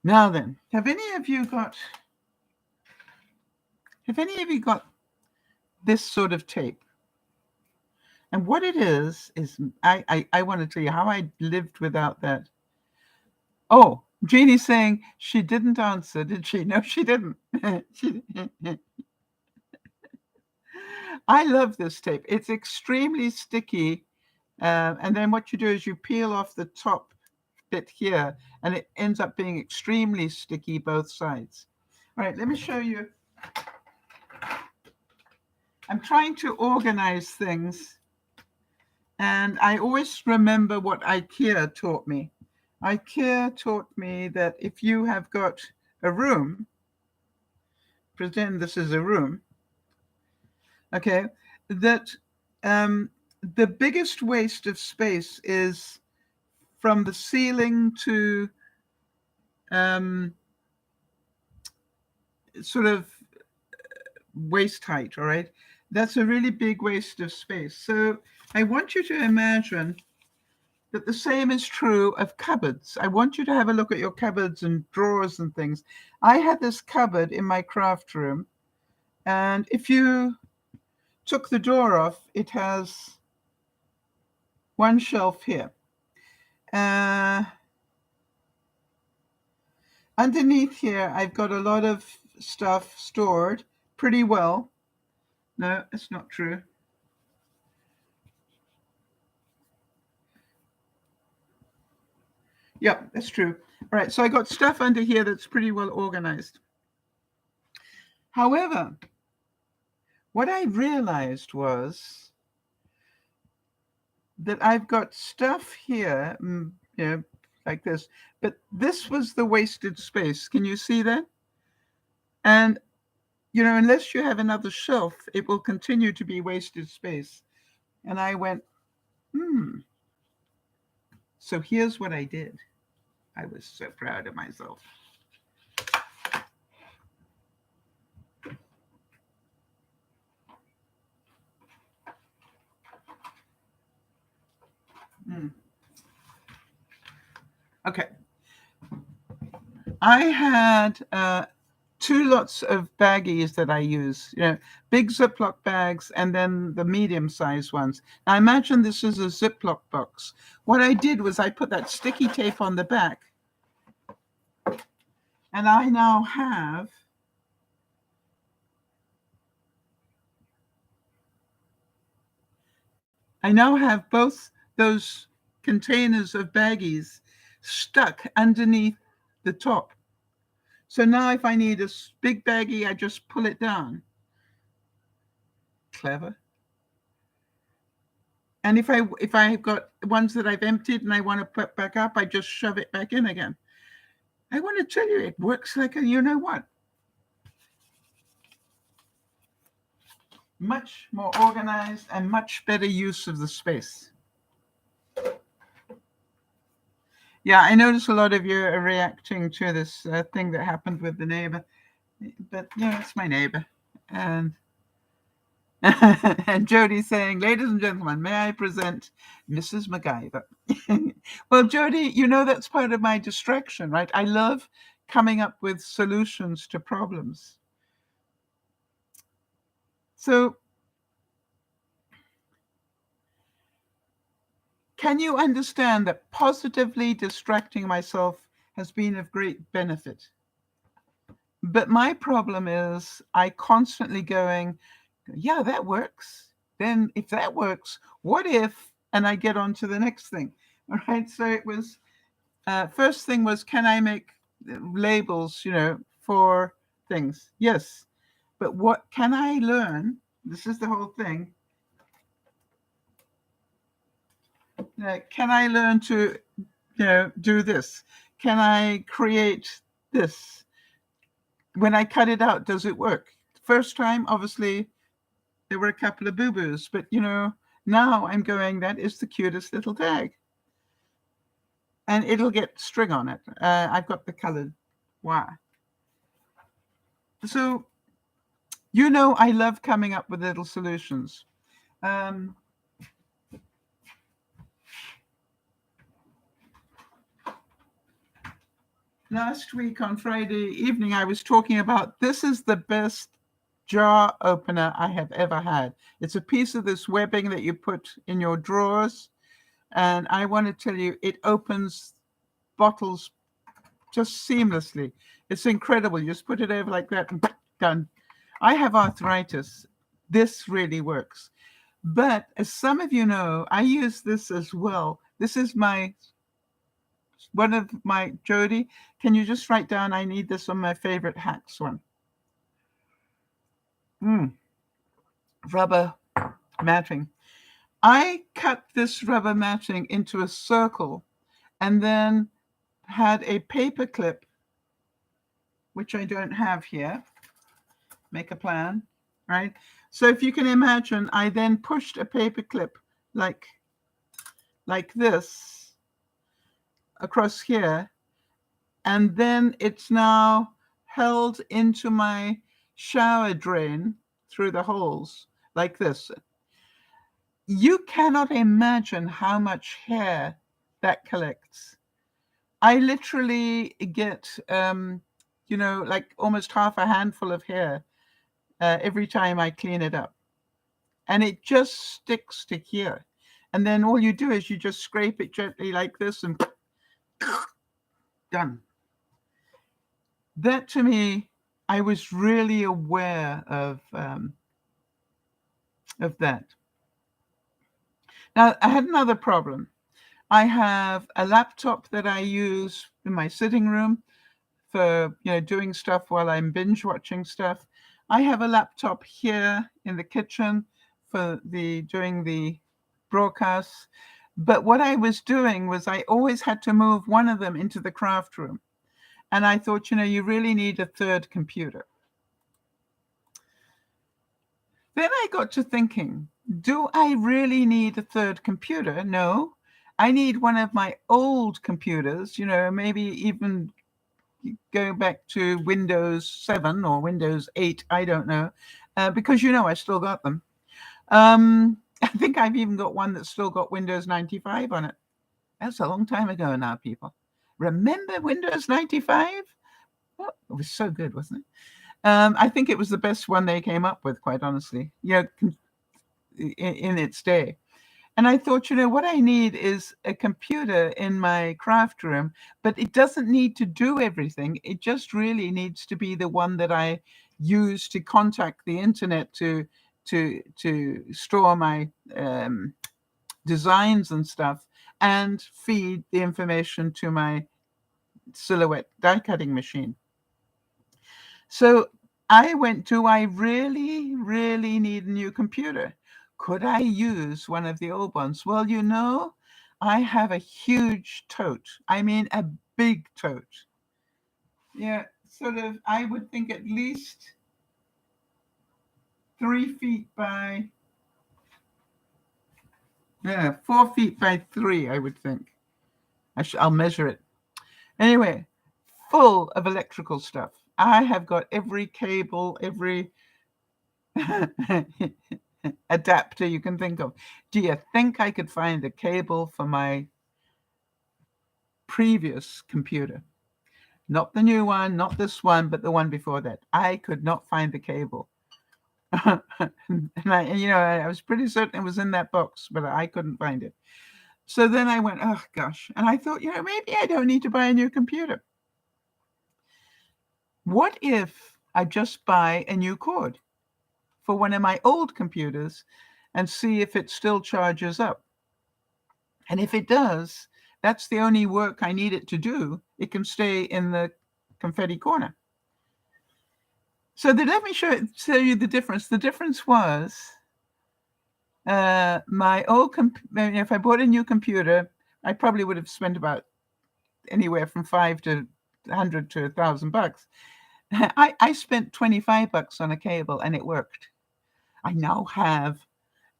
Now then, have any of you got this sort of tape? And what it is I want to tell you how I lived without that. Oh, Jeannie's saying she didn't answer, did she? No, she didn't. She, I love this tape. It's extremely sticky. And then what you do is you peel off the top bit here, and it ends up being extremely sticky both sides. All right, let me show you. I'm trying to organize things, and I always remember what IKEA taught me. IKEA taught me that if you have got a room, pretend this is a room, okay, that the biggest waste of space is from the ceiling to sort of waist height, all right? That's a really big waste of space. So I want you to imagine that the same is true of cupboards. I want you to have a look at your cupboards and drawers and things. I had this cupboard in my craft room, and if you took the door off, it has one shelf here. Underneath here, I've got a lot of stuff stored pretty well. No, that's not true. Yeah, that's true. All right, so I got stuff under here that's pretty well organized. However, what I realized was that I've got stuff here, like this, but this was the wasted space. Can you see that? And, unless you have another shelf, it will continue to be wasted space. And I went, So here's what I did. I was so proud of myself. Okay. I had 2 lots of baggies that I use, big Ziploc bags and then the medium-sized ones. Now imagine this is a Ziploc box. What I did was I put that sticky tape on the back, and I now have both those containers of baggies stuck underneath the top. So now if I need a big baggie, I just pull it down. Clever. And if I've got ones that I've emptied and I want to put back up, I just shove it back in again. I want to tell you, it works like a you know what. Much more organized and much better use of the space. Yeah, I notice a lot of you are reacting to this thing that happened with the neighbor. But, it's my neighbor. And and Jody saying, ladies and gentlemen, may I present Mrs. MacGyver? Well, Jody, that's part of my distraction, right? I love coming up with solutions to problems. So can you understand that positively distracting myself has been of great benefit? But my problem is I constantly going, yeah, that works. Then if that works, what if, and I get on to the next thing. All right. So it was, first thing was, can I make labels, for things? Yes. But what can I learn? This is the whole thing. Can I learn to, do this? Can I create this? When I cut it out, does it work? First time, obviously, there were a couple of boo-boos, but now I'm going, that is the cutest little tag. And it'll get string on it. I've got the colored wire. So, I love coming up with little solutions. Last week on Friday evening, I was talking about this is the best jar opener I have ever had. It's a piece of this webbing that you put in your drawers, and I want to tell you, it opens bottles just seamlessly. It's incredible. You just put it over like that and done. I have arthritis. This really works. But as some of you know, I use this as well. This is one of my, Jody, can you just write down, I need this on my favorite hacks one. Rubber matting. I cut this rubber matting into a circle and then had a paper clip, which I don't have here. Make a plan, right? So if you can imagine, I then pushed a paper clip like this across here, and then it's now held into my shower drain through the holes like this. You cannot imagine how much hair that collects. I literally get, like almost half a handful of hair every time I clean it up. And it just sticks to here. And then all you do is you just scrape it gently like this and done. That to me, I was really aware of that. Now, I had another problem. I have a laptop that I use in my sitting room for doing stuff while I'm binge watching stuff. I have a laptop here in the kitchen for doing the broadcasts. But what I was doing was I always had to move one of them into the craft room. And I thought, you really need a third computer. Then I got to thinking, do I really need a third computer? No, I need one of my old computers, maybe even go back to Windows 7 or Windows 8, I don't know, because I still got them. I think I've even got one that's still got Windows 95 on it. That's a long time ago now, people. Remember Windows 95? Well, it was so good, wasn't it? I think it was the best one they came up with, quite honestly, in its day. And I thought, what I need is a computer in my craft room, but it doesn't need to do everything. It just really needs to be the one that I use to contact the internet to store my designs and stuff, and feed the information to my silhouette die cutting machine. So I went, do I really, really need a new computer? Could I use one of the old ones? Well, I have a huge tote. I mean, a big tote. Yeah, sort of, I would think at least 3 feet by, 4 feet by 3, I would think. I'll measure it. Anyway, full of electrical stuff. I have got every cable, every adapter you can think of. Do you think I could find a cable for my previous computer? Not the new one, not this one, but the one before that. I could not find the cable. And I was pretty certain it was in that box, but I couldn't find it. So then I went, oh gosh. And I thought, maybe I don't need to buy a new computer. What if I just buy a new cord for one of my old computers and see if it still charges up? And if it does, that's the only work I need it to do. It can stay in the confetti corner. So let me tell you the difference. The difference was my old if I bought a new computer, I probably would have spent about anywhere from $500 to $1,000. I spent $25 on a cable and it worked. I now have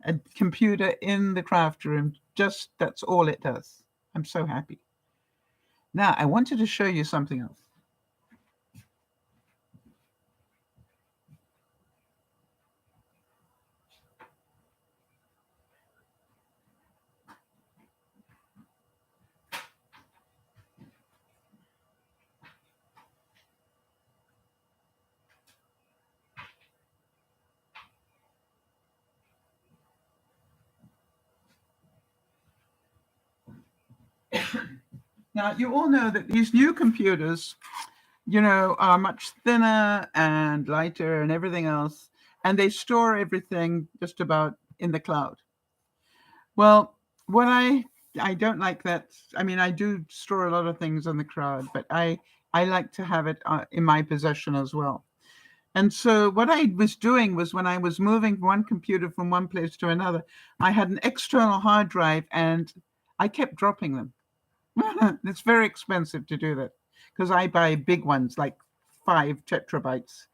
a computer in the craft room. Just that's all it does. I'm so happy. Now I wanted to show you something else. Now, you all know that these new computers, are much thinner and lighter and everything else, and they store everything just about in the cloud. Well, what I don't like that. I mean, I do store a lot of things in the cloud, but I like to have it in my possession as well. And so what I was doing was when I was moving one computer from one place to another, I had an external hard drive and I kept dropping them. It's very expensive to do that because I buy big ones like 5 terabytes.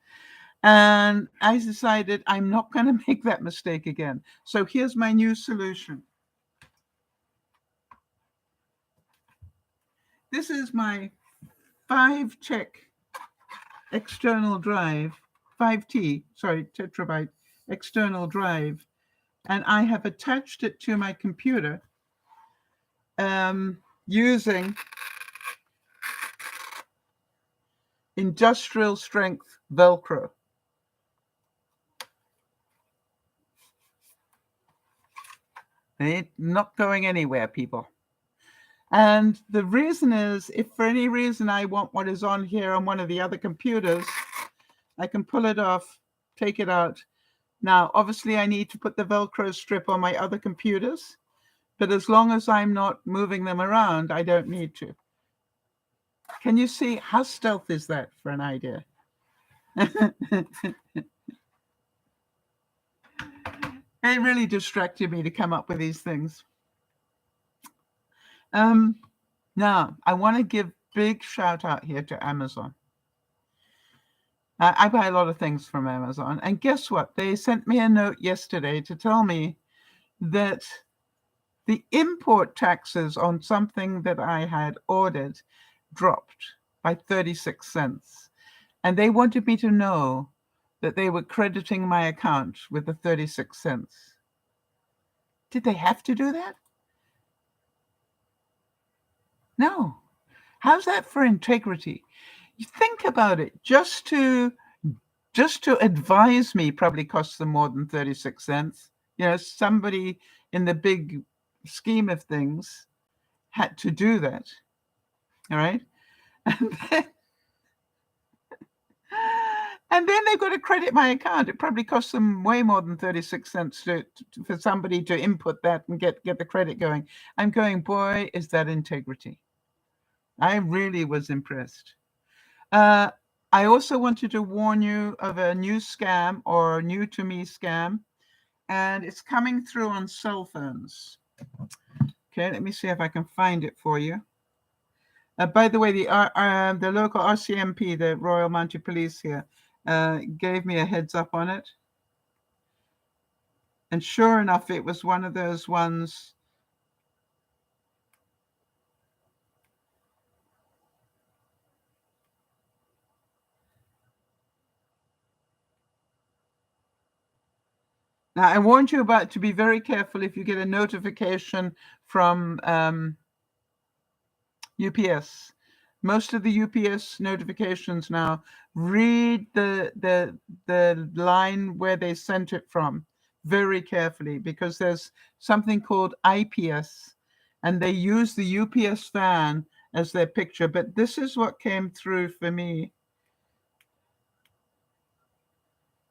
And I decided I'm not going to make that mistake again. So here's my new solution. This is my 5 check external drive, 5 terabyte external drive. And I have attached it to my computer using industrial strength Velcro. It's not going anywhere, people. And the reason is, if for any reason I want what is on here on one of the other computers, I can pull it off, take it out. Now, obviously, I need to put the Velcro strip on my other computers, but as long as I'm not moving them around, I don't need to. Can you see how stealth is that for an idea? It really distracted me to come up with these things. Now, I want to give big shout out here to Amazon. I buy a lot of things from Amazon. And guess what? They sent me a note yesterday to tell me that the import taxes on something that I had ordered dropped by 36 cents. And they wanted me to know that they were crediting my account with the 36 cents. Did they have to do that? No. How's that for integrity? You think about it. Just to advise me probably costs them more than 36 cents. Somebody in the big scheme of things had to do that. All right. And then they've got to credit my account. It probably costs them way more than 36 cents for somebody to input that and get the credit going. I'm going, boy, is that integrity. I really was impressed. I also wanted to warn you of a new scam or new to me scam, and it's coming through on cell phones. Okay, let me see if I can find it for you. By the way, the local RCMP, the Royal Mounted Police here, gave me a heads up on it. And sure enough, it was one of those ones. Now, I warned you about to be very careful if you get a notification from UPS. Most of the UPS notifications now read the line where they sent it from very carefully, because there's something called IPS, and they use the UPS van as their picture. But this is what came through for me.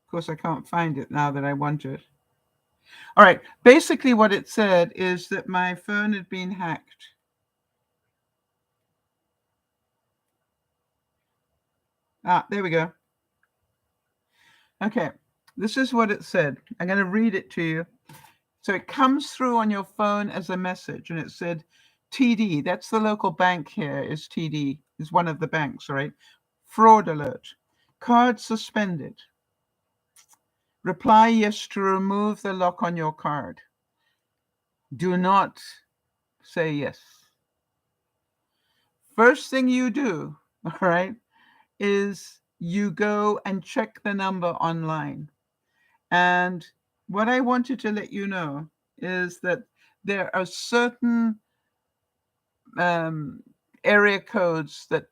Of course, I can't find it now that I want it. All right. Basically, what it said is that my phone had been hacked. There we go. Okay. This is what it said. I'm going to read it to you. So it comes through on your phone as a message, and it said, TD, that's the local bank here, is TD, is one of the banks, right? Fraud alert. Card suspended. Reply yes to remove the lock on your card. Do not say yes. First thing you do, all right, is you go and check the number online. And what I wanted to let you know is that there are certain area codes that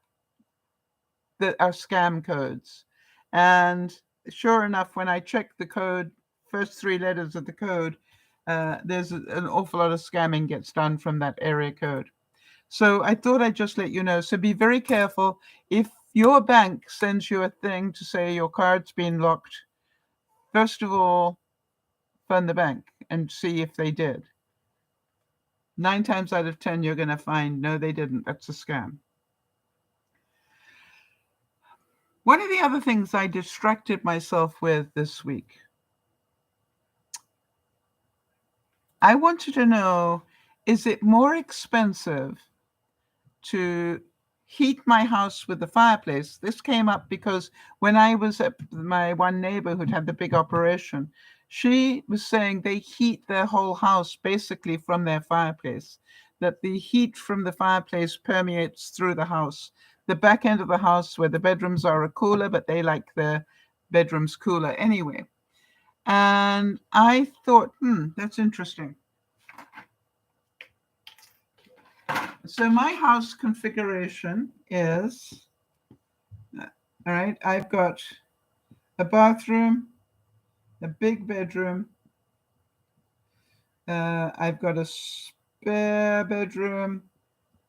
are scam codes. And sure enough, when I check the code, first 3 letters of the code, there's an awful lot of scamming gets done from that area code. So I thought I'd just let you know. So be very careful. If your bank sends you a thing to say your card's been locked, first of all, phone the bank and see if they did. 9 times out of 10, you're going to find, no, they didn't. That's a scam. One of the other things I distracted myself with this week, I wanted to know, is it more expensive to heat my house with the fireplace? This came up because when I was at my one neighbor who'd had the big operation, she was saying they heat their whole house basically from their fireplace, that the heat from the fireplace permeates through the house. The back end of the house where the bedrooms are cooler, but they like their bedrooms cooler anyway. And I thought, that's interesting. So my house configuration is, all right, I've got a bathroom, a big bedroom. I've got a spare bedroom,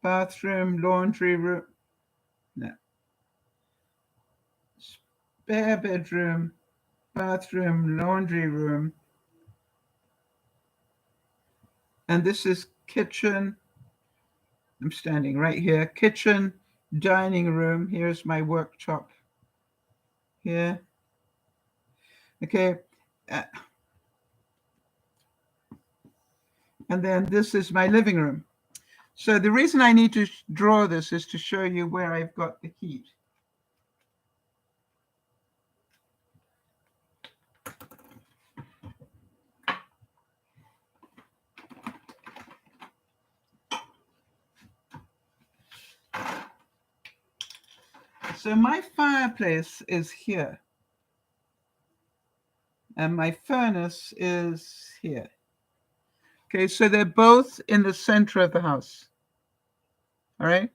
bathroom, laundry room. No. Spare bedroom, bathroom, laundry room. And this is kitchen. I'm standing right here. Kitchen, dining room. Here's my worktop here. Okay. And then this is my living room. So the reason I need to draw this is to show you where I've got the heat. So my fireplace is here. And my furnace is here. Okay, so they're both in the center of the house. All right.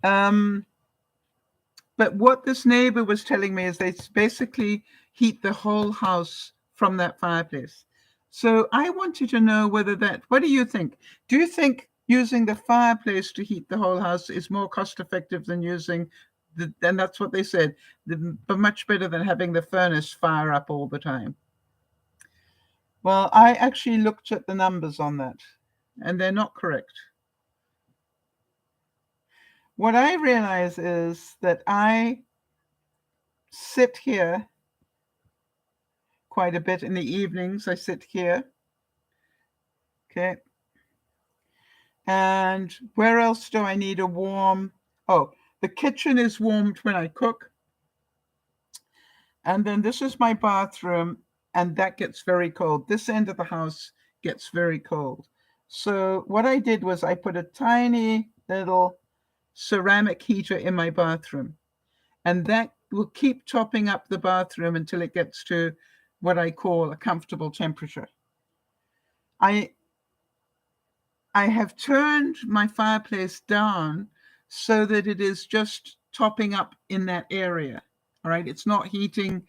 But what this neighbor was telling me is they basically heat the whole house from that fireplace. So I wanted to know whether what do you think? Do you think using the fireplace to heat the whole house is more cost effective than using and that's what they said, but much better than having the furnace fire up all the time? Well, I actually looked at the numbers on that, and they're not correct. What I realize is that I sit here quite a bit in the evenings. I sit here. Okay. And where else do I need a warm? Oh, the kitchen is warmed when I cook. And then this is my bathroom, and that gets very cold. This end of the house gets very cold. So what I did was I put a tiny little ceramic heater in my bathroom, and that will keep topping up the bathroom until it gets to what I call a comfortable temperature. I have turned my fireplace down so that it is just topping up in that area. All right, it's not heating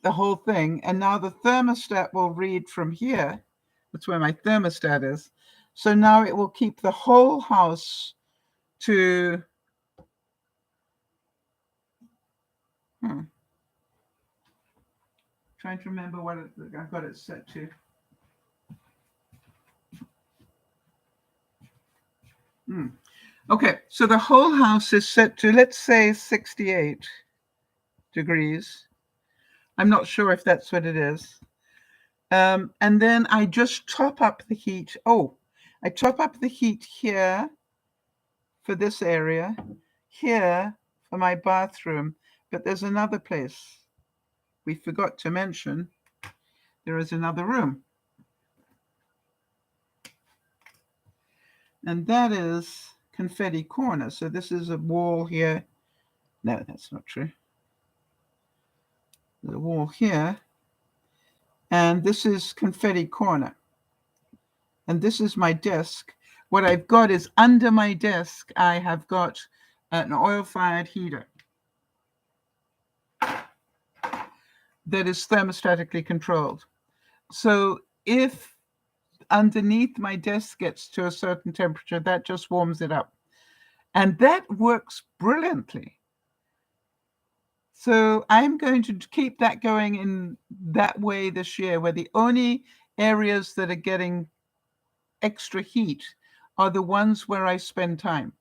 the whole thing. And now the thermostat will read from here. That's where my thermostat is. So now it will keep the whole house to trying to remember what I've got it set to. Okay, so the whole house is set to, let's say, 68 degrees. I'm not sure if that's what it is. And then I just top up the heat. Oh, I top up the heat here for this area, here for my bathroom. But there's another place we forgot to mention. There is another room. And that is confetti corner. So this is a wall here. No, that's not true. There's a wall here. And this is confetti corner. And this is my desk. What I've got is under my desk, I have got an oil-fired heater that is thermostatically controlled. So if underneath my desk gets to a certain temperature, that just warms it up. And that works brilliantly. So I'm going to keep that going in that way this year, where the only areas that are getting extra heat are the ones where I spend time.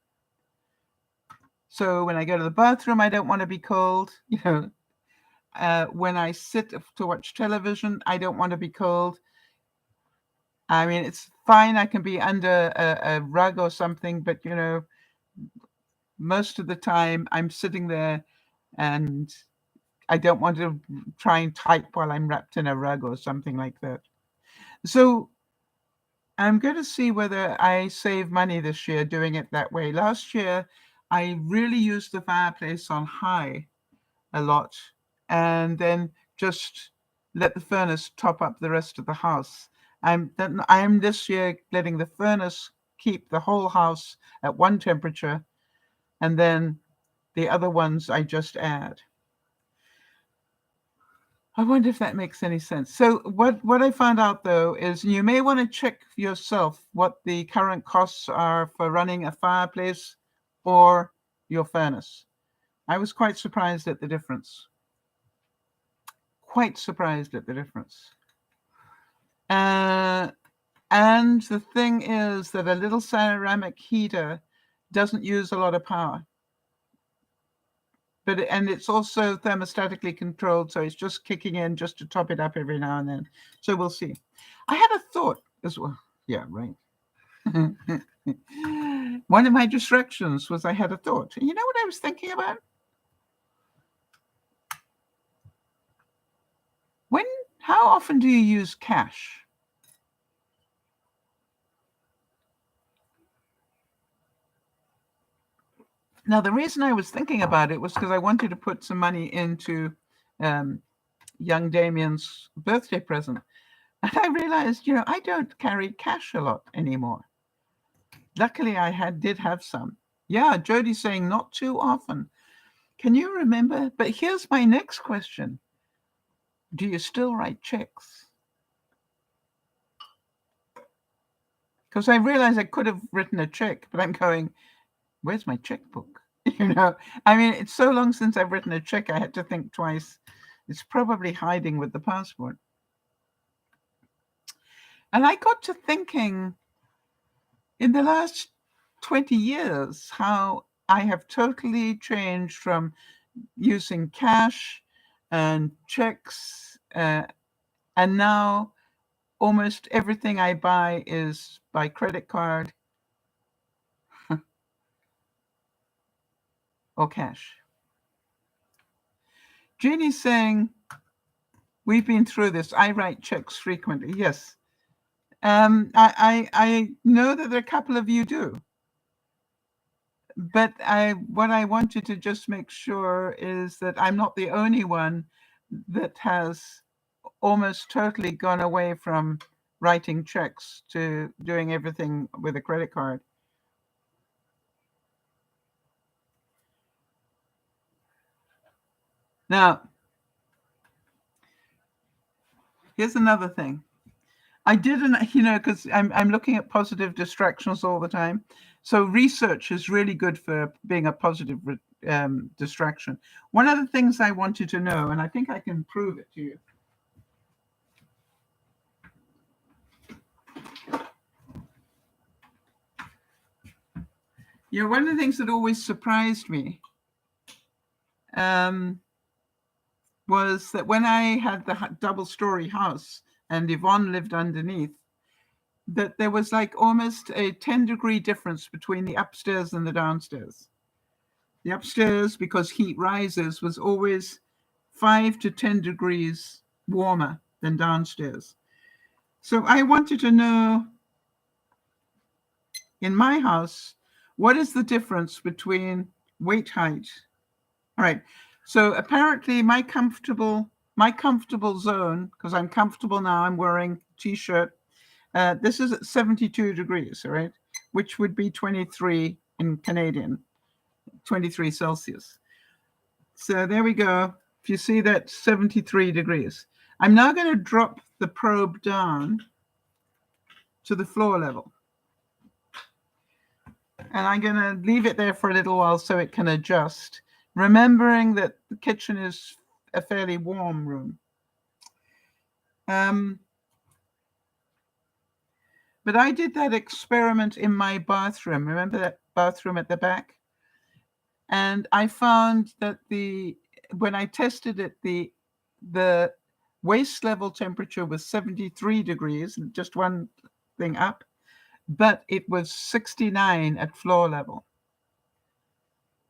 So when I go to the bathroom, I don't want to be cold. When I sit to watch television, I don't want to be cold. I mean, it's fine. I can be under a rug or something, but most of the time I'm sitting there and I don't want to try and type while I'm wrapped in a rug or something like that. So I'm going to see whether I save money this year doing it that way. Last year, I really used the fireplace on high a lot and then just let the furnace top up the rest of the house. I'm this year letting the furnace keep the whole house at one temperature, and then the other ones I just add. I wonder if that makes any sense. So what I found out, though, is you may want to check yourself what the current costs are for running a fireplace or your furnace. I was quite surprised at the difference. Quite surprised at the difference. And the thing is that a little ceramic heater doesn't use a lot of power. And it's also thermostatically controlled, so it's just kicking in just to top it up every now and then. So we'll see. I had a thought as well. Yeah, right. One of my distractions was I had a thought. You know what I was thinking about? How often do you use cash? Now, the reason I was thinking about it was because I wanted to put some money into young Damien's birthday present. And I realized, I don't carry cash a lot anymore. Luckily, I did have some. Yeah, Jody's saying not too often. Can you remember? But here's my next question. Do you still write checks? Because I realized I could have written a check, but I'm going, where's my checkbook? I mean, it's so long since I've written a check, I had to think twice. It's probably hiding with the passport. And I got to thinking in the last 20 years how I have totally changed from using cash and checks, and now almost everything I buy is by credit card or cash. Jeannie's saying, we've been through this. I write checks frequently. Yes. I know that there are a couple of you do. But what I wanted to just make sure is that I'm not the only one that has almost totally gone away from writing checks to doing everything with a credit card. Now, here's another thing. I didn't, because I'm looking at positive distractions all the time. So research is really good for being a positive distraction. One of the things I wanted to know, and I think I can prove it to you. One of the things that always surprised me was that when I had the double-story house and Yvonne lived underneath, that there was like almost a 10-degree difference between the upstairs and the downstairs. The upstairs, because heat rises, was always 5 to 10 degrees warmer than downstairs. So I wanted to know, in my house, what is the difference between weight height? All right. So apparently my comfortable zone, because I'm comfortable now, I'm wearing t-shirt. This is at 72 degrees, all right, which would be 23 in Canadian, 23 Celsius. So there we go. If you see that, 73 degrees. I'm now going to drop the probe down to the floor level. And I'm going to leave it there for a little while so it can adjust, remembering that the kitchen is a fairly warm room. But I did that experiment in my bathroom. Remember that bathroom at the back? And I found that when I tested it, the waist level temperature was 73 degrees, just one thing up, but it was 69 at floor level.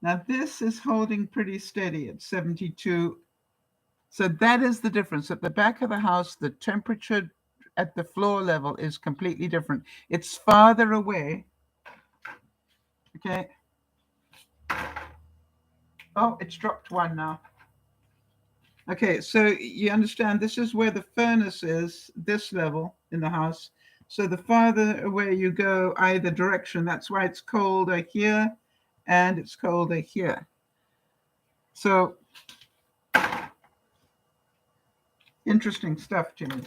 Now this is holding pretty steady at 72. So that is the difference. At the back of the house, the temperature at the floor level is completely different. It's farther away. Okay. Oh, it's dropped one now. Okay, so you understand this is where the furnace is, this level in the house. So the farther away you go, either direction, that's why it's colder here and it's colder here. So interesting stuff, Jimmy.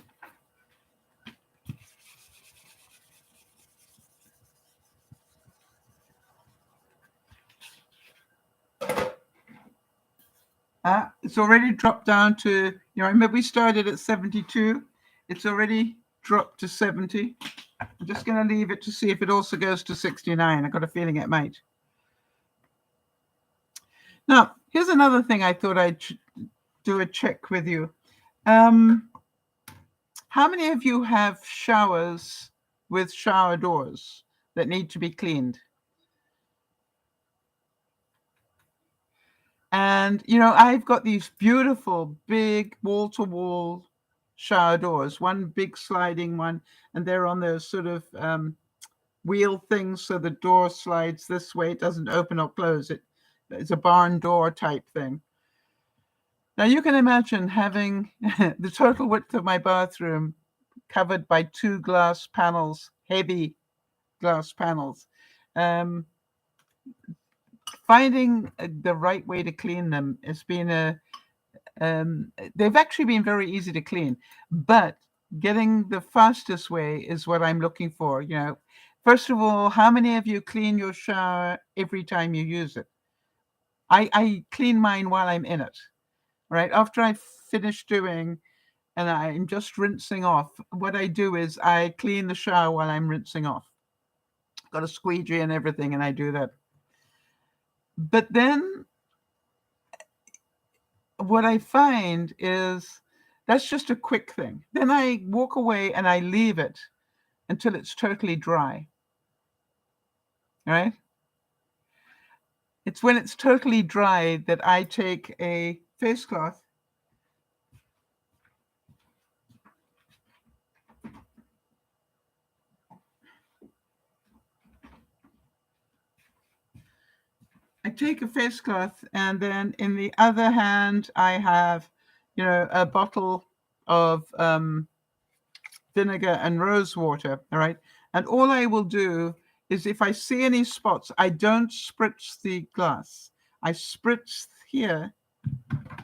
It's already dropped down to, remember we started at 72. It's already dropped to 70. I'm just going to leave it to see if it also goes to 69. I've got a feeling it might. Now, here's another thing I thought I'd do a check with you. How many of you have showers with shower doors that need to be cleaned? And, I've got these beautiful, big wall-to-wall shower doors, one big sliding one, and they're on those sort of wheel things, so the door slides this way. It doesn't open or close. It's a barn door type thing. Now, you can imagine having the total width of my bathroom covered by 2 glass panels, heavy glass panels. Finding the right way to clean them has been they've actually been very easy to clean, but getting the fastest way is what I'm looking for. First of all, how many of you clean your shower every time you use it? I clean mine while I'm in it, right? After I finish doing, and I'm just rinsing off, what I do is I clean the shower while I'm rinsing off. Got a squeegee and everything, and I do that. But then what I find is that's just a quick thing. Then I walk away and I leave it until it's totally dry. Right? It's when it's totally dry that I take a face cloth and then in the other hand I have, a bottle of vinegar and rose water. All right. And all I will do is if I see any spots, I don't spritz the glass. I spritz here,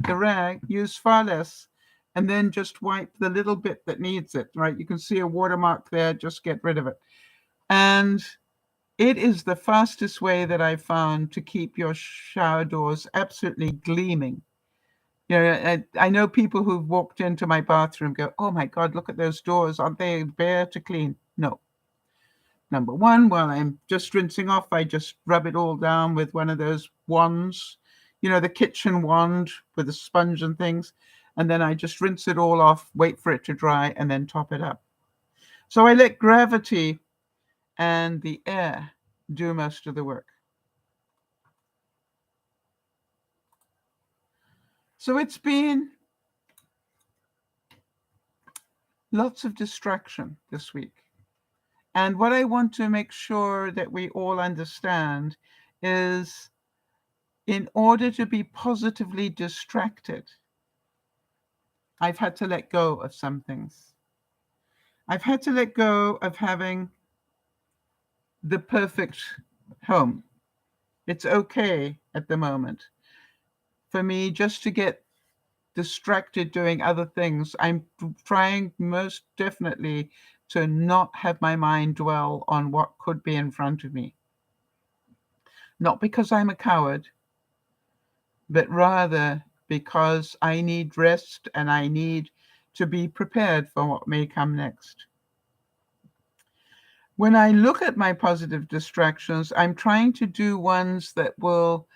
the rag, use far less, and then just wipe the little bit that needs it, right? You can see a watermark there, just get rid of it. And it is the fastest way that I've found to keep your shower doors absolutely gleaming. I know people who've walked into my bathroom go, oh my God, look at those doors. Aren't they bare to clean? No. Number one, while I'm just rinsing off, I just rub it all down with one of those wands, the kitchen wand with a sponge and things. And then I just rinse it all off, wait for it to dry, and then top it up. So I let gravity and the air do most of the work. So it's been lots of distraction this week. And what I want to make sure that we all understand is in order to be positively distracted, I've had to let go of some things. I've had to let go of having the perfect home. It's okay at the moment for me just to get distracted doing other things. I'm trying most definitely to not have my mind dwell on what could be in front of me. Not because I'm a coward, but rather because I need rest and I need to be prepared for what may come next. When I look at my positive distractions, I'm trying to do ones that will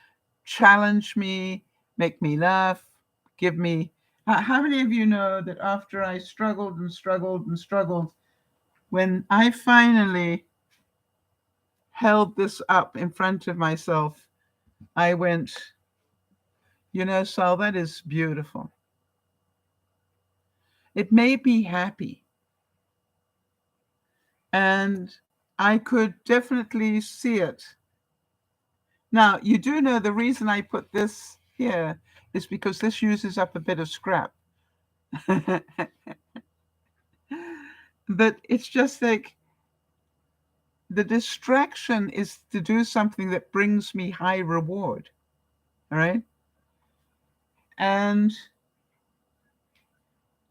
challenge me, make me laugh, give me. How many of you know that after I struggled and struggled and struggled, when I finally held this up in front of myself, I went, Sal, that is beautiful. It made me happy. And I could definitely see it. Now, you do know the reason I put this here is because this uses up a bit of scrap. But it's just like the distraction is to do something that brings me high reward. All right. And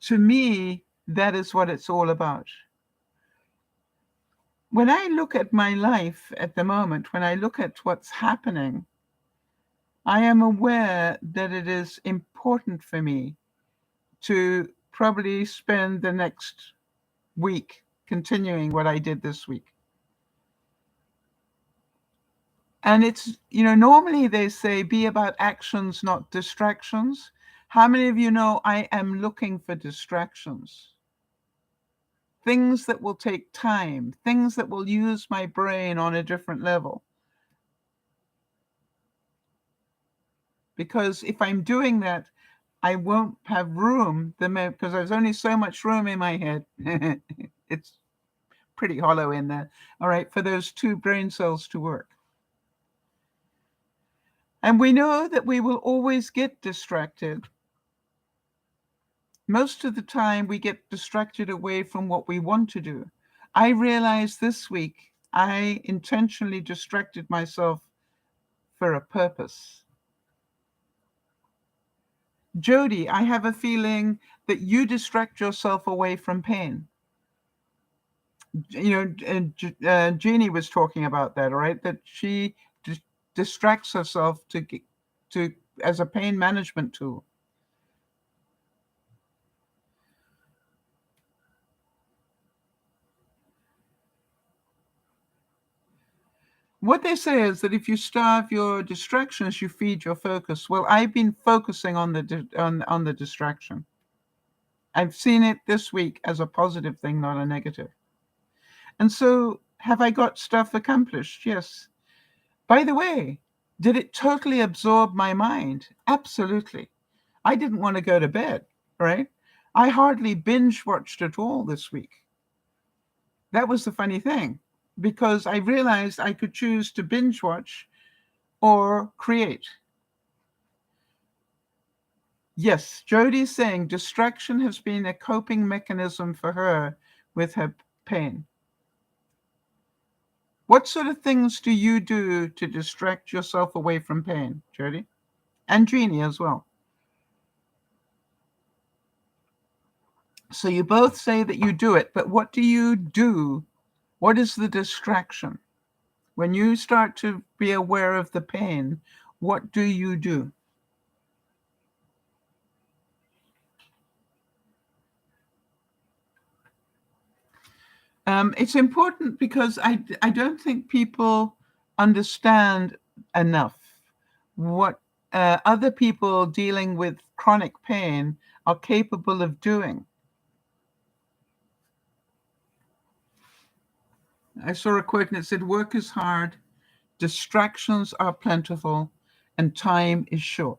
to me, that is what it's all about. When I look at my life at the moment, when I look at what's happening, I am aware that it is important for me to probably spend the next week continuing what I did this week. And it's, normally they say be about actions, not distractions. How many of you know I am looking for distractions? Things that will take time, things that will use my brain on a different level. Because if I'm doing that, I won't have room, because there's only so much room in my head. It's pretty hollow in there, all right, for those two brain cells to work. And we know that we will always get distracted. Most of the time, we get distracted away from what we want to do. I realized this week, I intentionally distracted myself for a purpose. Jody, I have a feeling that you distract yourself away from pain. Jeannie was talking about that, all right? That she distracts herself to as a pain management tool. What they say is that if you starve your distractions, you feed your focus. Well, I've been focusing on the distraction. I've seen it this week as a positive thing, not a negative. And so, have I got stuff accomplished? Yes. By the way, did it totally absorb my mind? Absolutely. I didn't want to go to bed, right? I hardly binge watched at all this week. That was the funny thing, because I realized I could choose to binge watch or create. Yes, Jody's saying distraction has been a coping mechanism for her with her pain. What sort of things do you do to distract yourself away from pain, Jody? And Jeannie as well. So you both say that you do it, but what do you do? What is the distraction? When you start to be aware of the pain, what do you do? It's important because I don't think people understand enough what other people dealing with chronic pain are capable of doing. I saw a quote and it said, work is hard, distractions are plentiful, and time is short.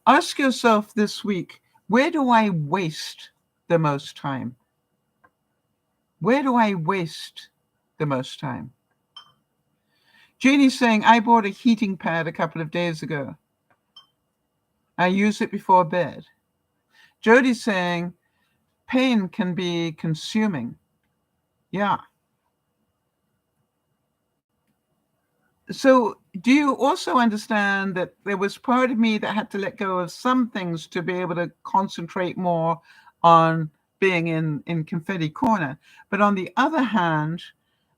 Ask yourself this week, where do I waste the most time? Where do I waste the most time? Jeannie's saying, I bought a heating pad a couple of days ago. I use it before bed. Jody's saying, pain can be consuming. Yeah. So do you also understand that there was part of me that had to let go of some things to be able to concentrate more on being in confetti corner. But on the other hand,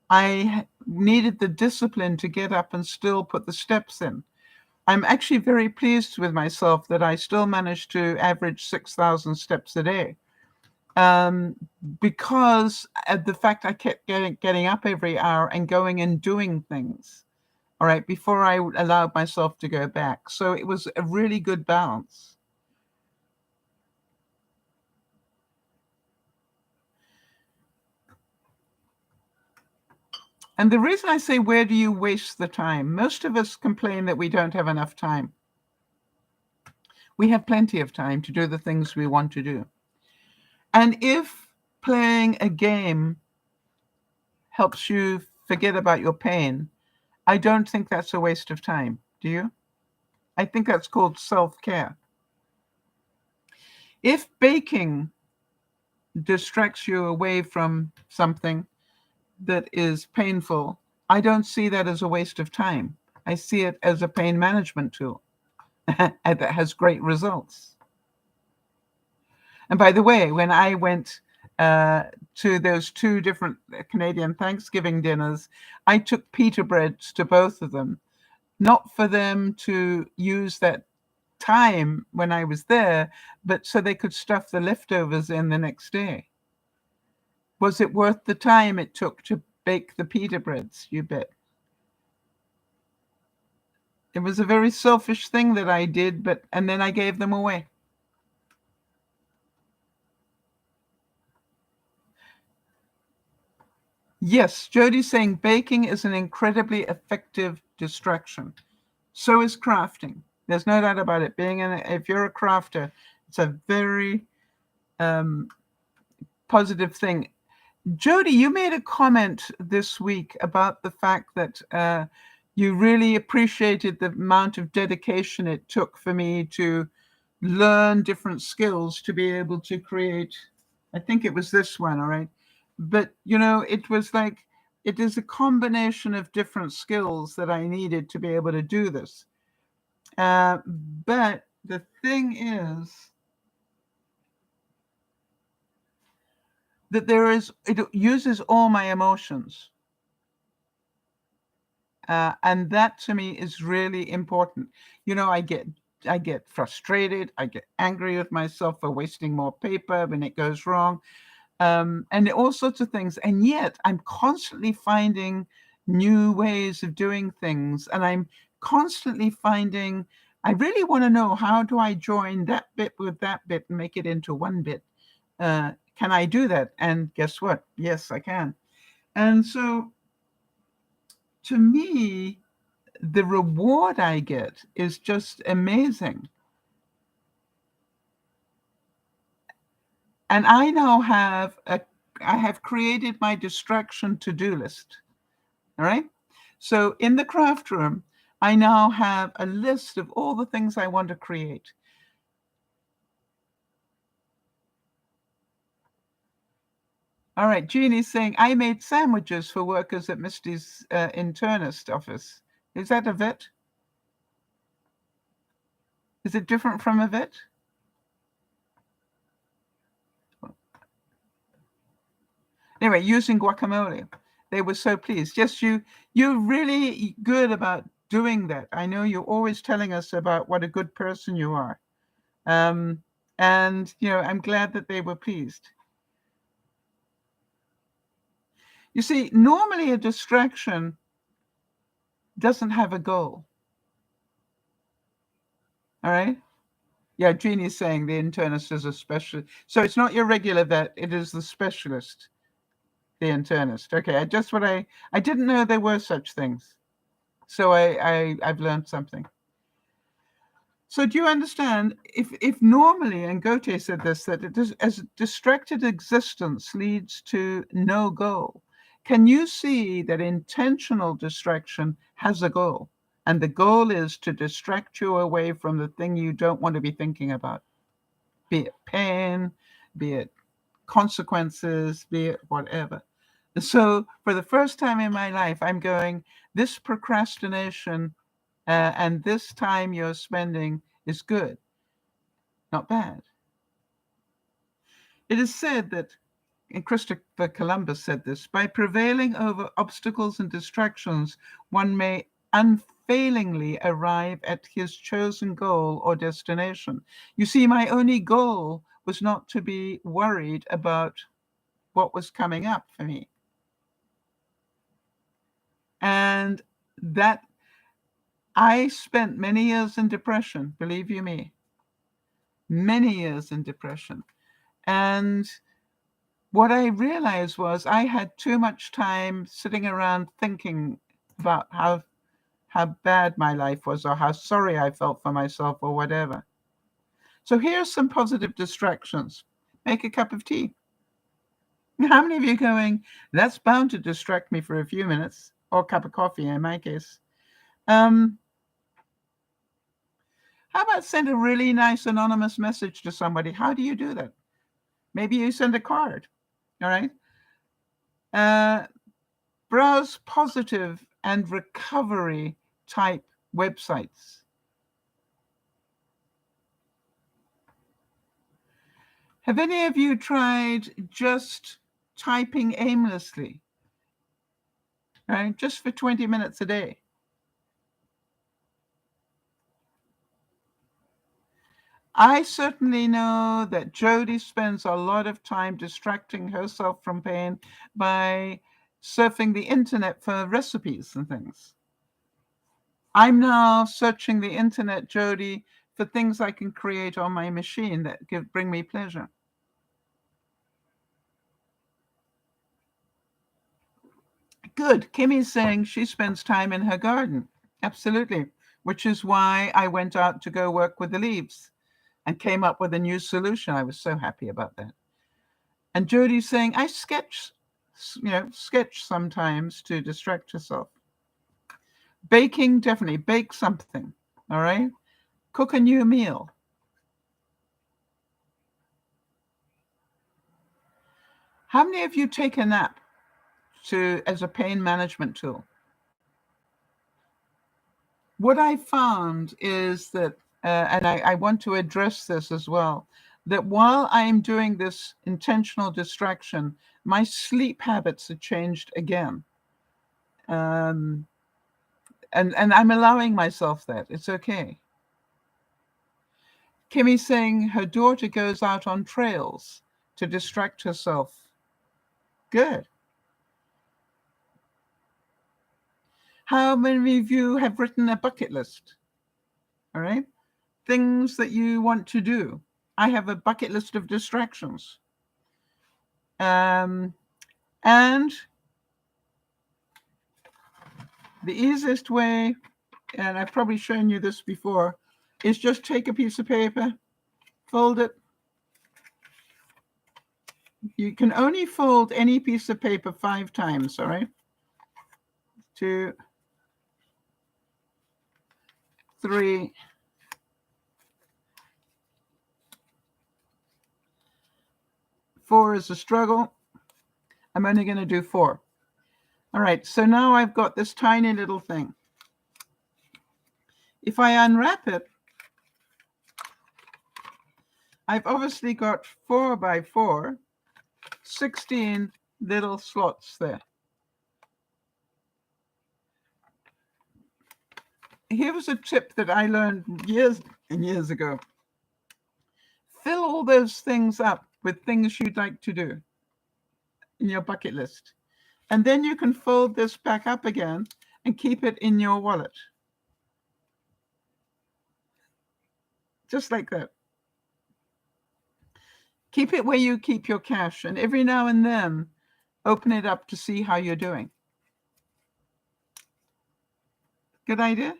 I needed the discipline to get up and still put the steps in. I'm actually very pleased with myself that I still managed to average 6,000 steps a day. Because of the fact I kept getting up every hour and going and doing things, all right, before I allowed myself to go back. So it was a really good balance. And the reason I say, where do you waste the time? Most of us complain that we don't have enough time. We have plenty of time to do the things we want to do. And if playing a game helps you forget about your pain, I don't think that's a waste of time. Do you? I think that's called self-care. If baking distracts you away from something that is painful, I don't see that as a waste of time. I see it as a pain management tool that has great results. And by the way, when I went to those 2 different Canadian Thanksgiving dinners, I took pita breads to both of them, not for them to use that time when I was there, but so they could stuff the leftovers in the next day. Was it worth the time it took to bake the pita breads? You bet. It was a very selfish thing that I did, and then I gave them away. Yes, Jody's saying baking is an incredibly effective distraction. So is crafting. There's no doubt about it. If you're a crafter, it's a very positive thing. Jody, you made a comment this week about the fact that you really appreciated the amount of dedication it took for me to learn different skills to be able to create. I think it was this one, all right? But, it was like, it is a combination of different skills that I needed to be able to do this. But the thing is that it uses all my emotions. And that to me is really important. I get frustrated. I get angry with myself for wasting more paper when it goes wrong. And all sorts of things. And yet I'm constantly finding new ways of doing things. And I'm constantly finding, I really want to know, how do I join that bit with that bit and make it into one bit? Can I do that? And guess what? Yes, I can. And so to me, the reward I get is just amazing. And I now I have created my distraction to-do list. All right. So in the craft room, I now have a list of all the things I want to create. All right. Jeannie's saying, I made sandwiches for workers at Misty's internist office. Is that a vet? Is it different from a vet? Anyway, using guacamole. They were so pleased. Yes, you're really good about doing that. I know you're always telling us about what a good person you are. And, I'm glad that they were pleased. You see, normally a distraction doesn't have a goal. All right? Yeah, Jeannie's saying the internist is a specialist. So it's not your regular vet, it is the specialist, the internist. Okay, I didn't know there were such things. So I've learned something. So do you understand, if normally, and Goethe said this, that as distracted existence leads to no goal, can you see that intentional distraction has a goal? And the goal is to distract you away from the thing you don't want to be thinking about, be it pain, be it consequences, be it whatever. So for the first time in my life, I'm going, this procrastination and this time you're spending is good, not bad. It is said that, and Christopher Columbus said this, by prevailing over obstacles and distractions, one may unfailingly arrive at his chosen goal or destination. You see, my only goal was not to be worried about what was coming up for me. And that I spent many years in depression, believe you me, many years in depression. And what I realized was I had too much time sitting around thinking about how bad my life was or how sorry I felt for myself or whatever. So here's some positive distractions. Make a cup of tea. How many of you are going, that's bound to distract me for a few minutes, or a cup of coffee in my case? How about send a really nice anonymous message to somebody? How do you do that? Maybe you send a card, all right? Browse positive and recovery type websites. Have any of you tried just typing aimlessly, right? Just for 20 minutes a day? I certainly know that Jody spends a lot of time distracting herself from pain by surfing the internet for recipes and things. I'm now searching the internet, Jody, for things I can create on my machine that bring me pleasure. Good. Kimmy's saying she spends time in her garden. Absolutely. Which is why I went out to go work with the leaves and came up with a new solution. I was so happy about that. And Jody's saying, I sketch sometimes to distract herself. Baking, definitely. Bake something. All right. Cook a new meal. How many of you take a nap as a pain management tool? What I found is that, and I want to address this as well, that while I'm doing this intentional distraction, my sleep habits have changed again. And I'm allowing myself that. It's okay. Kimmy's saying her daughter goes out on trails to distract herself. Good. How many of you have written a bucket list? All right. Things that you want to do. I have a bucket list of distractions. And the easiest way, and I've probably shown you this before, is just take a piece of paper, fold it. You can only fold any piece of paper 5 times, all right? 2, 3, 4 is a struggle. I'm only going to do 4. All right, so now I've got this tiny little thing. If I unwrap it, I've obviously got 4 by 4, 16 little slots there. Here was a tip that I learned years and years ago. Fill all those things up with things you'd like to do in your bucket list. And then you can fold this back up again and keep it in your wallet. Just like that. Keep it where you keep your cash, and every now and then open it up to see how you're doing. Good idea?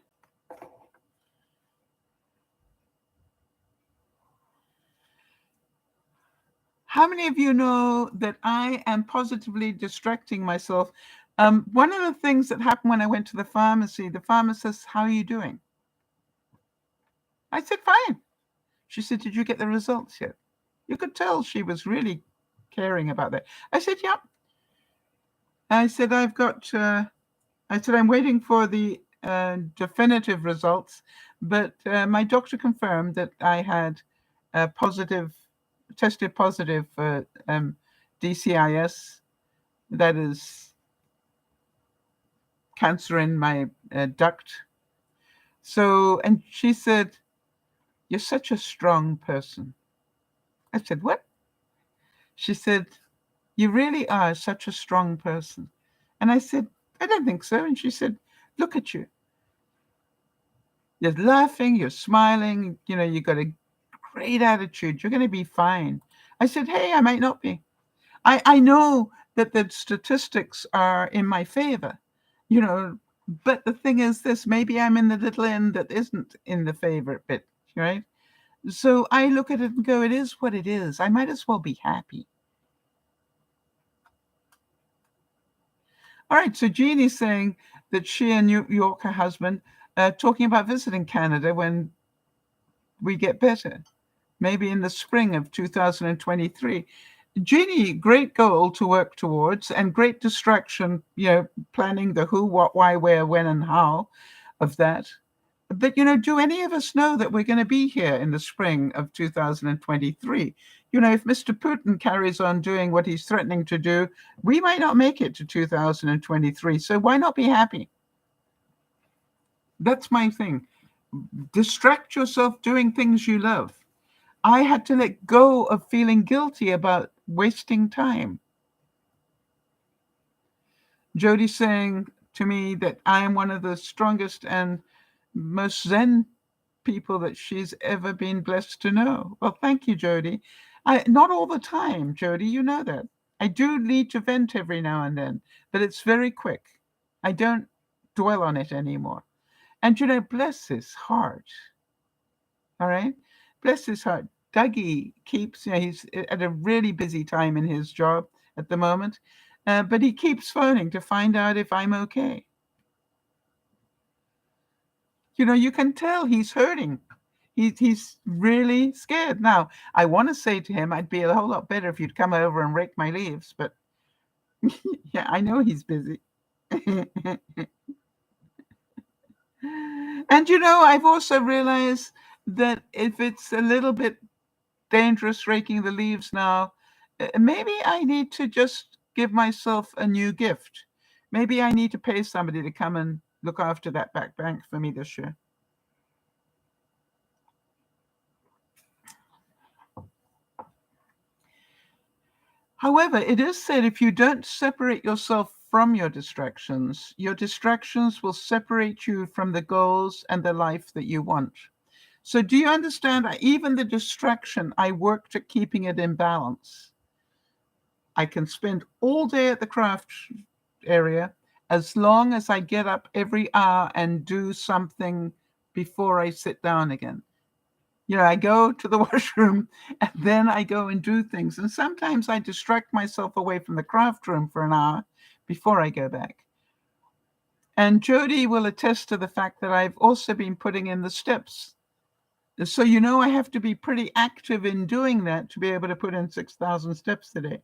How many of you know that I am positively distracting myself? One of the things that happened when I went to the pharmacy, the pharmacist, how are you doing? I said, fine. She said, did you get the results yet? You could tell she was really caring about that. I said, yep. I said, I'm waiting for the definitive results, but my doctor confirmed that I had positive tested positive for DCIS, that is cancer in my duct. So, and she said, "You're such a strong person." I said, "What?" She said, "You really are such a strong person." And I said, "I don't think so." And she said, "Look at you. You're laughing, you're smiling, you've got a great attitude. You're going to be fine." I said, "Hey, I might not be. I know that the statistics are in my favor, you know, but the thing is this, maybe I'm in the little end that isn't in the favor bit, right?" So I look at it and go, it is what it is. I might as well be happy. All right, so Jeannie's saying that she and New York, her husband, are talking about visiting Canada when we get better, maybe in the spring of 2023. Jeannie, great goal to work towards and great distraction, planning the who, what, why, where, when, and how of that. But, do any of us know that we're going to be here in the spring of 2023? If Mr. Putin carries on doing what he's threatening to do, we might not make it to 2023. So why not be happy? That's my thing. Distract yourself doing things you love. I had to let go of feeling guilty about wasting time. Jody's saying to me that I am one of the strongest and most Zen people that she's ever been blessed to know. Well, thank you, Jody. Not all the time, Jody, you know that. I do need to vent every now and then, but it's very quick. I don't dwell on it anymore. And, bless his heart. All right? Bless his heart. Dougie keeps, he's at a really busy time in his job at the moment, but he keeps phoning to find out if I'm okay. You can tell he's hurting. He's really scared. Now, I want to say to him, I'd be a whole lot better if you'd come over and rake my leaves, but yeah, I know he's busy. And I've also realized that if it's a little bit dangerous raking the leaves now, maybe I need to just give myself a new gift. Maybe I need to pay somebody to come and look after that back bank for me this year. However, it is said if you don't separate yourself from your distractions will separate you from the goals and the life that you want. So do you understand? Even the distraction, I worked at keeping it in balance. I can spend all day at the craft area as long as I get up every hour and do something before I sit down again. I go to the washroom and then I go and do things. And sometimes I distract myself away from the craft room for an hour before I go back. And Jody will attest to the fact that I've also been putting in the steps. So, I have to be pretty active in doing that to be able to put in 6,000 steps a day.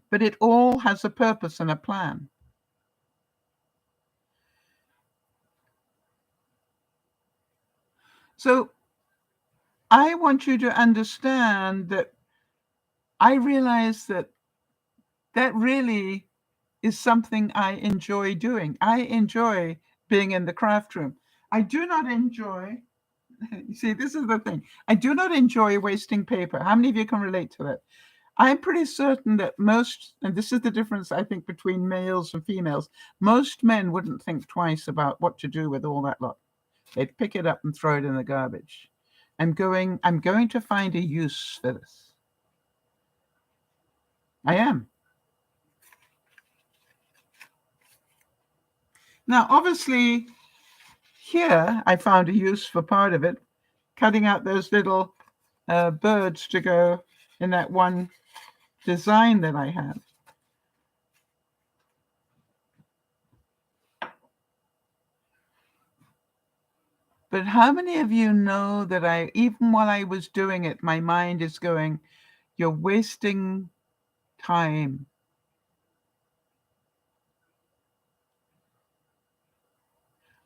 But it all has a purpose and a plan. So I want you to understand that I realize that really is something I enjoy doing. I enjoy being in the craft room. I do not enjoy, you see, this is the thing. I do not enjoy wasting paper. How many of you can relate to that? I'm pretty certain that most, and this is the difference, I think, between males and females, most men wouldn't think twice about what to do with all that lot. They'd pick it up and throw it in the garbage. I'm going to find a use for this. I am. Now, obviously, here I found a use for part of it, cutting out those little birds to go in that one design that I have. But how many of you know that even while I was doing it, my mind is going, you're wasting time.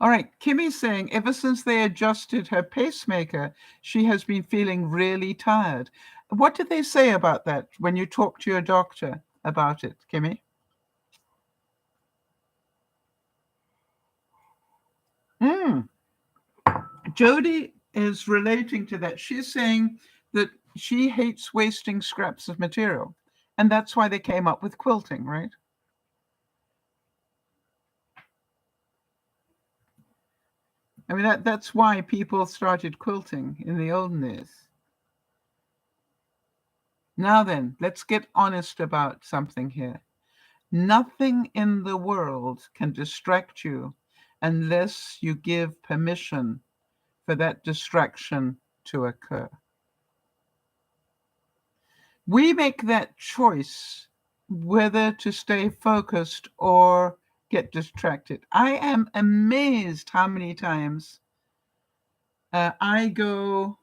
All right, Kimmy's saying, ever since they adjusted her pacemaker, she has been feeling really tired. What did they say about that when you talked to your doctor about it, Kimmy? Mm. Jody is relating to that. She's saying that she hates wasting scraps of material, and that's why they came up with quilting, right? I mean, that's why people started quilting in the olden days. Now then, let's get honest about something here. Nothing in the world can distract you unless you give permission for that distraction to occur. We make that choice whether to stay focused or get distracted. I am amazed how many times I go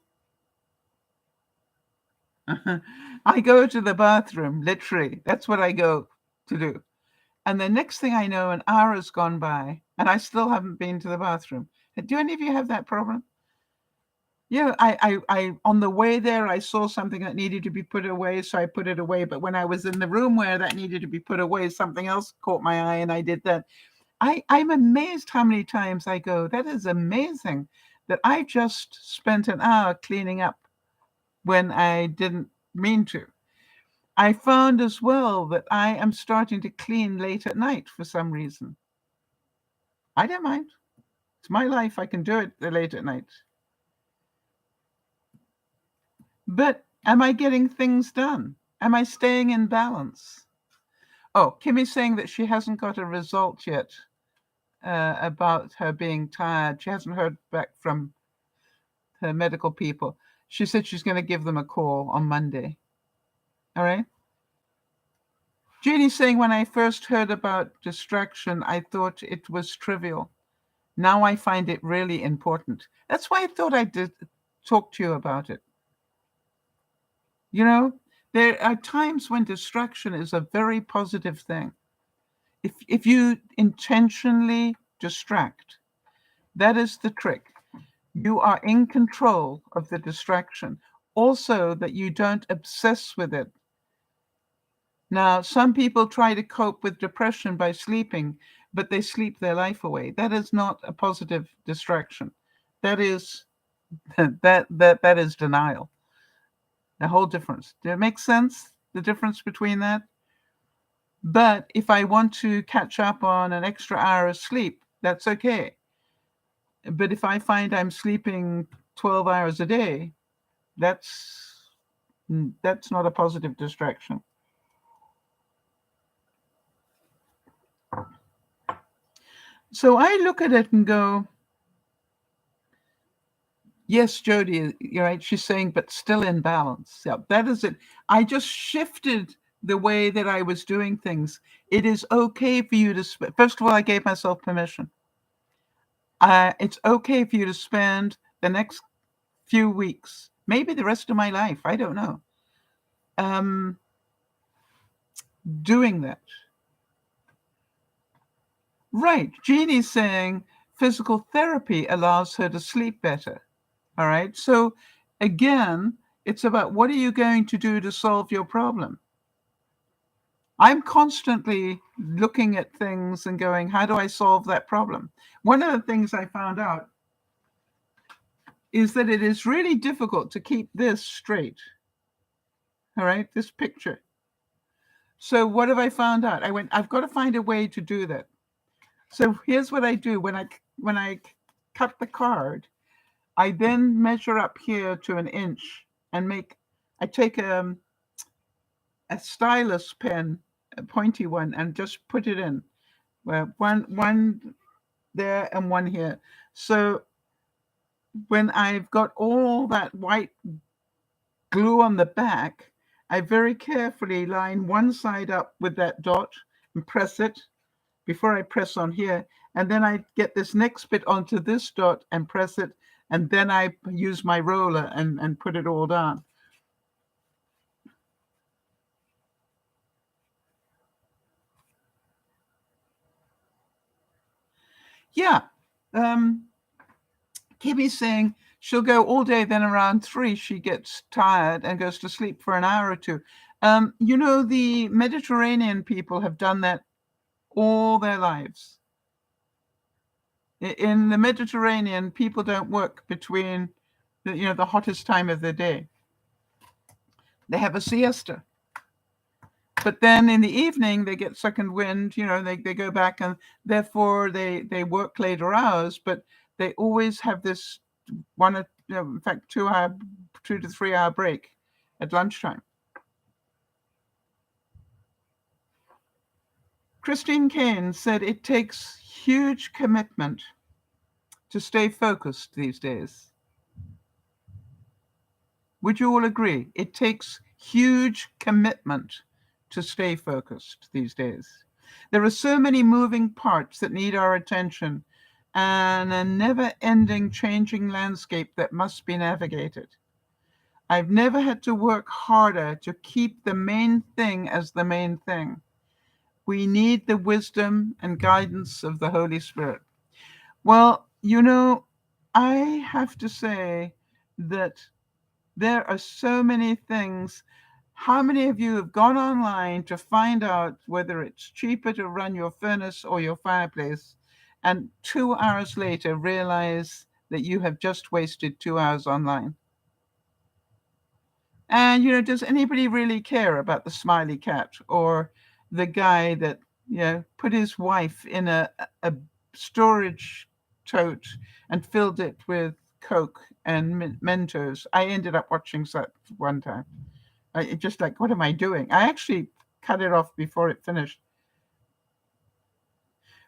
I go to the bathroom, literally. That's what I go to do. And the next thing I know, an hour has gone by and I still haven't been to the bathroom. Do any of you have that problem? Yeah, on the way there, I saw something that needed to be put away, so I put it away. But when I was in the room where that needed to be put away, something else caught my eye, and I did that. I'm amazed how many times I go. That is amazing that I just spent an hour cleaning up when I didn't mean to. I found as well that I am starting to clean late at night for some reason. I don't mind. It's my life. I can do it late at night. But am I getting things done? Am I staying in balance? Oh, Kimmy's saying that she hasn't got a result yet about her being tired. She hasn't heard back from her medical people. She said she's going to give them a call on Monday. All right. Jeannie's saying, when I first heard about distraction, I thought it was trivial. Now I find it really important. That's why I thought I did talk to you about it. You know, there are times when distraction is a very positive thing. If you intentionally distract, that is the trick. You are in control of the distraction. Also, that you don't obsess with it. Now, some people try to cope with depression by sleeping, but they sleep their life away. That is not a positive distraction. That is that is denial. The whole difference. Does it make sense? The difference between that? But if I want to catch up on an extra hour of sleep, that's okay. But if I find I'm sleeping 12 hours a day, that's not a positive distraction. So I look at it and go, yes, Jody, you're right. She's saying, but still in balance. Yeah, that is it. I just shifted the way that I was doing things. It is okay for you to, first of all, I gave myself permission. It's okay for you to spend the next few weeks, maybe the rest of my life, I don't know, um, doing that. Right. Jeannie's saying physical therapy allows her to sleep better. All right. So again, it's about what are you going to do to solve your problem? I'm constantly looking at things and going, how do I solve that problem? One of the things I found out is that it is really difficult to keep this straight. All right, this picture. So what have I found out? I've got to find a way to do that. So here's what I do when I cut the card. I then measure up here to an inch and I take a stylus pen, a pointy one, and just put it in. Well, one there and one here. So when I've got all that white glue on the back, I very carefully line one side up with that dot and press it before I press on here. And then I get this next bit onto this dot and press it. And then I use my roller and put it all down. Yeah. Kimmy's saying she'll go all day, then around 3 she gets tired and goes to sleep for an hour or two. The Mediterranean people have done that all their lives. In the Mediterranean, people don't work between the hottest time of the day. They have a siesta. But then in the evening, they get second wind, they go back, and therefore they work later hours, but they always have this in fact, 2 to 3 hour break at lunchtime. Christine Kane said it takes huge commitment to stay focused these days. Would you all agree? It takes huge commitment to stay focused these days. There are so many moving parts that need our attention and a never-ending changing landscape that must be navigated. I've never had to work harder to keep the main thing as the main thing. We need the wisdom and guidance of the Holy Spirit. Well, I have to say that there are so many things. How many of you have gone online to find out whether it's cheaper to run your furnace or your fireplace, and 2 hours later realize that you have just wasted 2 hours online? And, does anybody really care about the smiley cat or the guy that, put his wife in a storage tote and filled it with Coke and Mentos? I ended up watching that one time. I just like, what am I doing? I actually cut it off before it finished.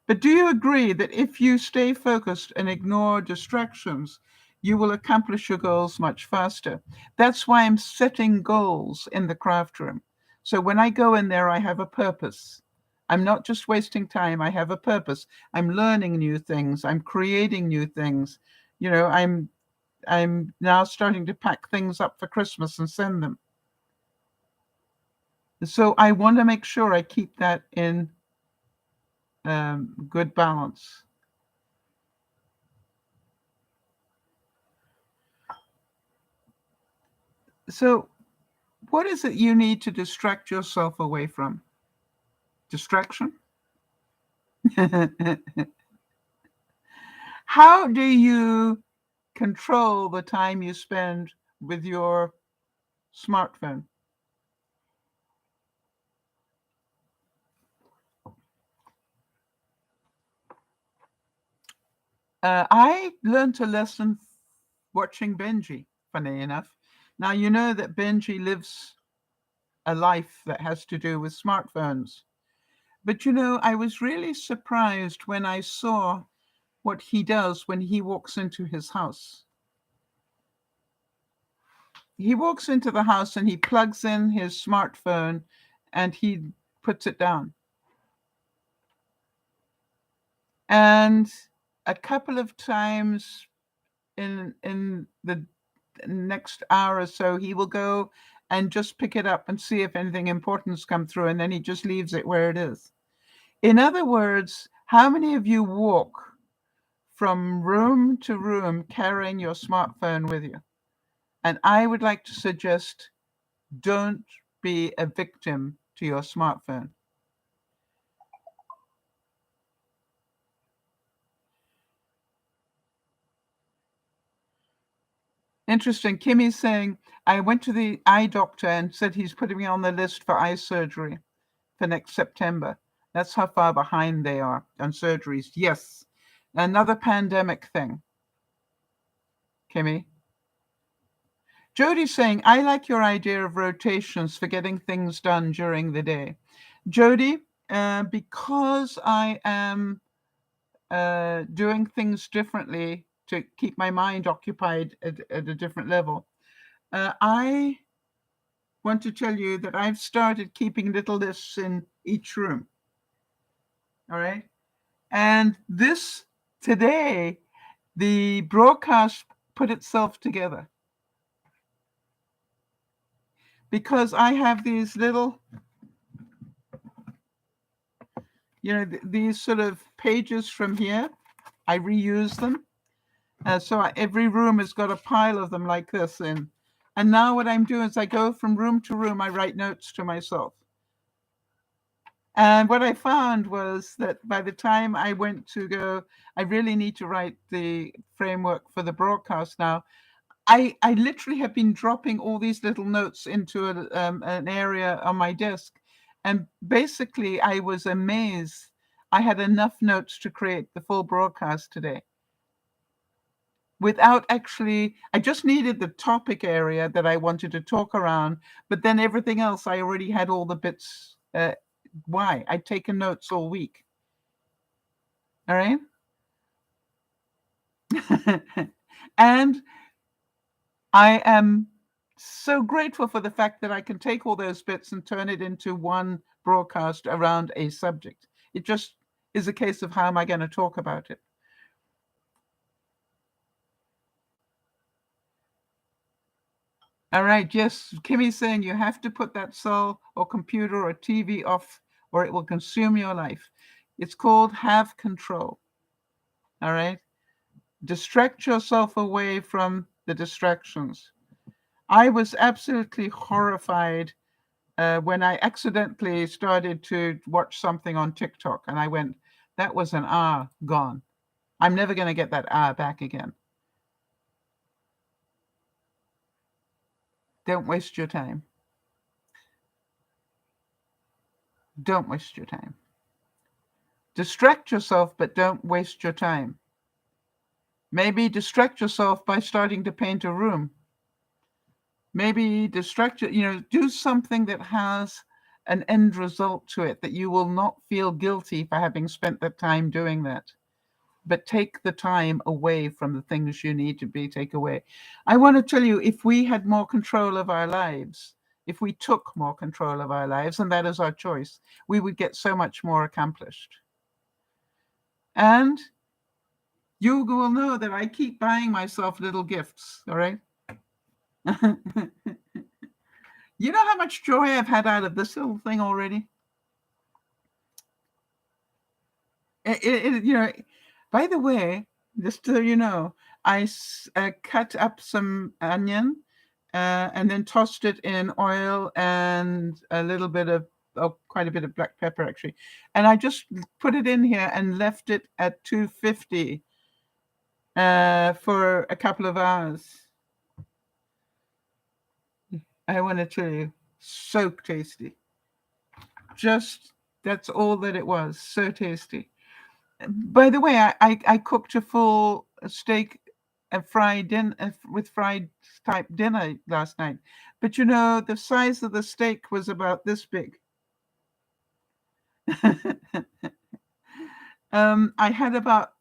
But do you agree that if you stay focused and ignore distractions, you will accomplish your goals much faster? That's why I'm setting goals in the craft room. So when I go in there, I have a purpose. I'm not just wasting time. I have a purpose. I'm learning new things. I'm creating new things. I'm now starting to pack things up for Christmas and send them. So I want to make sure I keep that in good balance. So what is it you need to distract yourself away from? Distraction? How do you control the time you spend with your smartphone? I learned a lesson watching Benji, funny enough. Now, you know that Benji lives a life that has to do with smartphones. But, I was really surprised when I saw what he does when he walks into his house. He walks into the house and he plugs in his smartphone and he puts it down. And a couple of times in the next hour or so, he will go and just pick it up and see if anything important's come through, and then he just leaves it where it is. In other words, how many of you walk from room to room carrying your smartphone with you? And I would like to suggest, don't be a victim to your smartphone. Interesting. Kimmy's saying, I went to the eye doctor and said he's putting me on the list for eye surgery for next September. That's how far behind they are on surgeries. Yes. Another pandemic thing. Kimmy. Jody's saying, I like your idea of rotations for getting things done during the day. Jody, because I am doing things differently to keep my mind occupied at a different level, I want to tell you that I've started keeping little lists in each room. All right. And today, the broadcast put itself together because I have these little, these sort of pages from here. I reuse them. Every room has got a pile of them like this in. And now what I'm doing is I go from room to room, I write notes to myself. And what I found was that by the time I went to go, I really need to write the framework for the broadcast now. I literally have been dropping all these little notes into an area on my desk. And basically, I was amazed. I had enough notes to create the full broadcast today without actually, I just needed the topic area that I wanted to talk around, but then everything else, I already had all the bits. Why? I'd taken notes all week. All right. And I am so grateful for the fact that I can take all those bits and turn it into one broadcast around a subject. It just is a case of how am I going to talk about it. All right. Yes. Kimmy's saying you have to put that cell or computer or TV off or it will consume your life. It's called have control. All right. Distract yourself away from the distractions. I was absolutely horrified when I accidentally started to watch something on TikTok and I went, that was an hour gone. I'm never going to get that hour back again. Don't waste your time. Don't waste your time. Distract yourself, but don't waste your time. Maybe distract yourself by starting to paint a room. Maybe do something that has an end result to it, that you will not feel guilty for having spent that time doing that. But take the time away from the things you need to take away. I want to tell you, if we had more control of our lives, if we took more control of our lives, and that is our choice, we would get so much more accomplished. And you will know that I keep buying myself little gifts, all right? You know how much joy I've had out of this little thing already? By the way, just so you know, I cut up some onion and then tossed it in oil and quite a bit of black pepper, actually. And I just put it in here and left it at 250 for a couple of hours. I want to tell you, so tasty. That's all that it was. So tasty. By the way, I cooked a full steak and with fried type dinner last night. But the size of the steak was about this big. I had about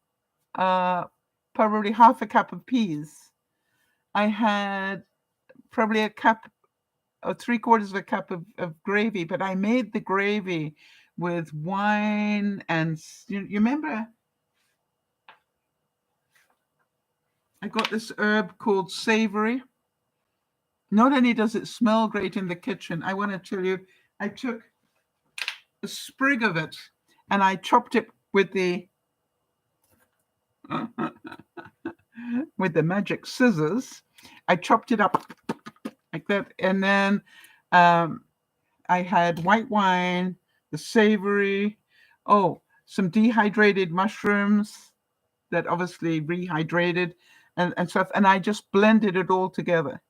probably half a cup of peas. I had probably a cup or 3/4 of a cup of gravy, but I made the gravy with wine and you remember I got this herb called savory. Not only does it smell great in the kitchen, I want to tell you, I took a sprig of it and I chopped it with the magic scissors. I chopped it up like that, and then I had white wine, the savory, some dehydrated mushrooms that obviously rehydrated and stuff, and I just blended it all together.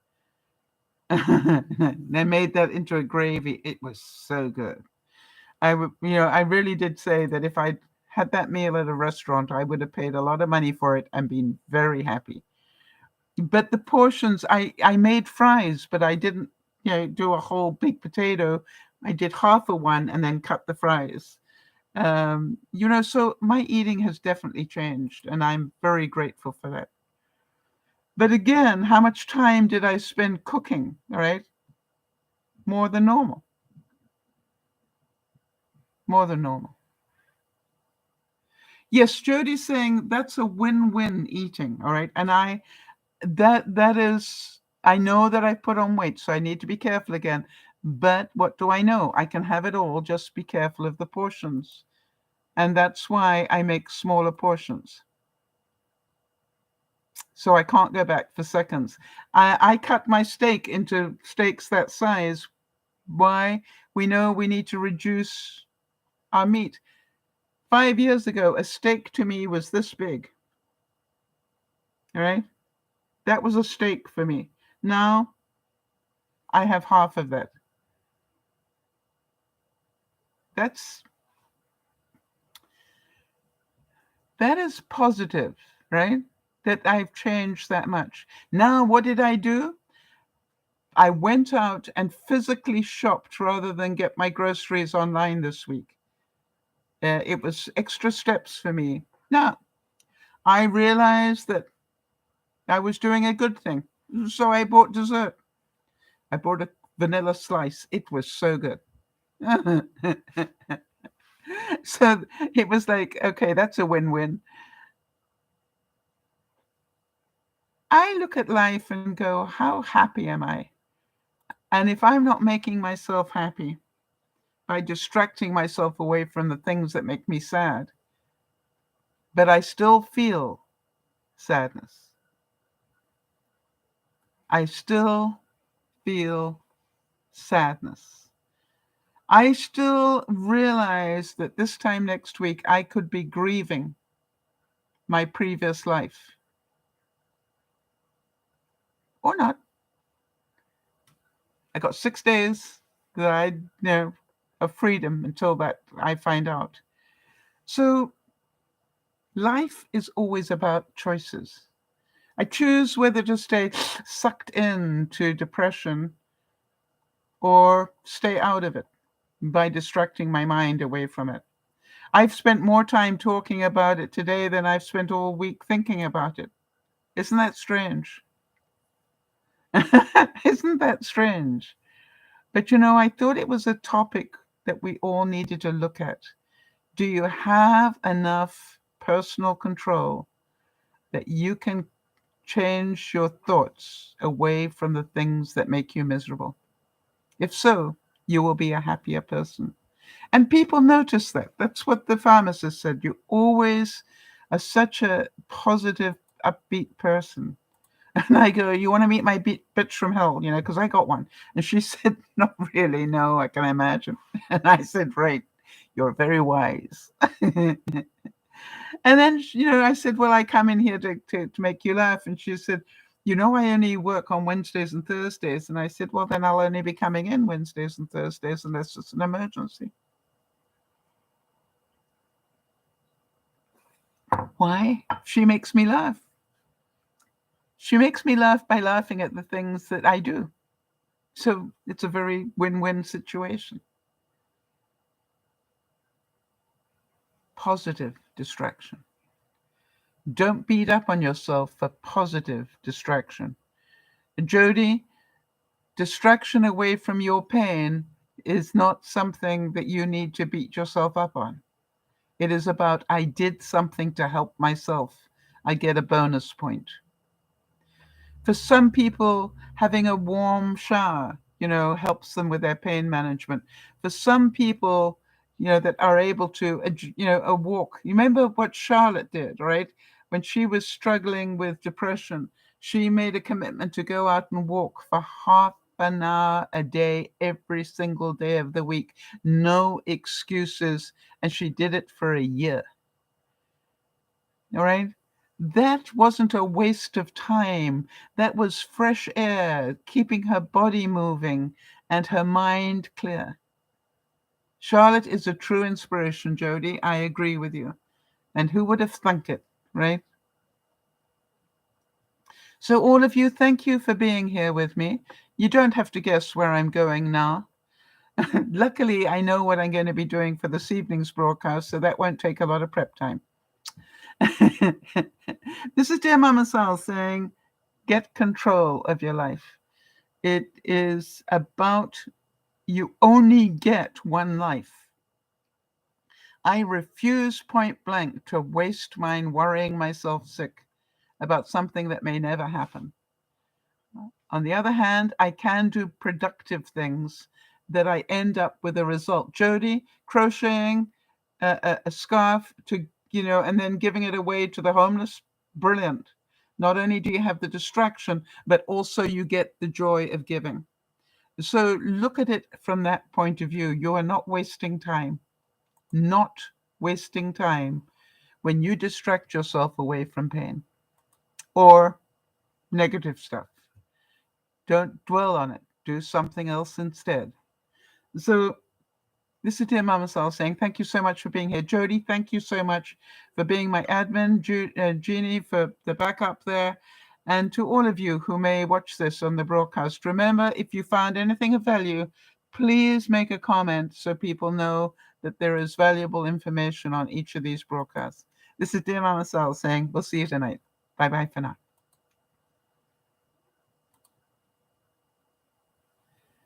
And I made that into a gravy. It was so good. I really did say that if I'd had that meal at a restaurant, I would have paid a lot of money for it and been very happy. But the portions, I made fries, but I didn't, do a whole big potato. I did half of one and then cut the fries. So my eating has definitely changed, and I'm very grateful for that. But again, how much time did I spend cooking? All right. More than normal. More than normal. Yes, Jody's saying that's a win-win eating. All right. And that is, I know that I put on weight, so I need to be careful again. But what do I know? I can have it all. Just be careful of the portions. And that's why I make smaller portions. so I can't go back for seconds. I cut my steak into steaks that size. Why? We know we need to reduce our meat. 5 years ago, a steak to me was this big. All right? That was a steak for me. Now I have half of that. That is positive, right? That I've changed that much. Now, what did I do? I went out and physically shopped rather than get my groceries online this week. It was extra steps for me. Now, I realized that I was doing a good thing. So I bought dessert. I bought a vanilla slice. It was so good. So it was like, okay, that's a win-win. I look at life and go, how happy am I? And if I'm not making myself happy by distracting myself away from the things that make me sad, but I still feel sadness, I still feel sadness. I still realize that this time next week, I could be grieving my previous life. Or not. I got 6 days that I know of freedom until that I find out. So life is always about choices. I choose whether to stay sucked into depression or stay out of it by distracting my mind away from it. I've spent more time talking about it today than I've spent all week thinking about it. Isn't that strange? Isn't that strange? But I thought it was a topic that we all needed to look at. Do you have enough personal control that you can change your thoughts away from the things that make you miserable? If so, you will be a happier person. And people notice that. That's what the pharmacist said. You always are such a positive, upbeat person. And I go, you want to meet my bitch from hell, because I got one. And she said, not really, no, I can imagine. And I said, right, you're very wise. And then, I said, well, I come in here to make you laugh. And she said, I only work on Wednesdays and Thursdays. And I said, well, then I'll only be coming in Wednesdays and Thursdays unless it's an emergency. Why? She makes me laugh. She makes me laugh by laughing at the things that I do. So it's a very win-win situation. Positive distraction. Don't beat up on yourself for positive distraction. Jody, distraction away from your pain is not something that you need to beat yourself up on. It is about, I did something to help myself. I get a bonus point. For some people, having a warm shower, helps them with their pain management. For some people, that are able to, a walk. You remember what Charlotte did, right? When she was struggling with depression, she made a commitment to go out and walk for half an hour a day, every single day of the week. No excuses. And she did it for a year. All right? That wasn't a waste of time. That was fresh air, keeping her body moving and her mind clear. Charlotte is a true inspiration, Jody. I agree with you. And who would have thunk it, right? So all of you, thank you for being here with me. You don't have to guess where I'm going now. Luckily, I know what I'm going to be doing for this evening's broadcast, so that won't take a lot of prep time. This is DearMamaSal saying, get control of your life. It is about, you only get one life. I refuse point blank to waste mine worrying myself sick about something that may never happen. On the other hand, I can do productive things that I end up with a result. Jody, crocheting a scarf to, and then giving it away to the homeless, brilliant. Not only do you have the distraction, but also you get the joy of giving. So look at it from that point of view. You are not wasting time, not wasting time when you distract yourself away from pain or negative stuff. Don't dwell on it. Do something else instead. So this is DearMamaSal saying thank you so much for being here. Jody, thank you so much for being my admin. Jeannie for the backup there. And to all of you who may watch this on the broadcast, remember, if you found anything of value, please make a comment so people know that there is valuable information on each of these broadcasts. This is DearMamaSal saying we'll see you tonight. Bye-bye for now.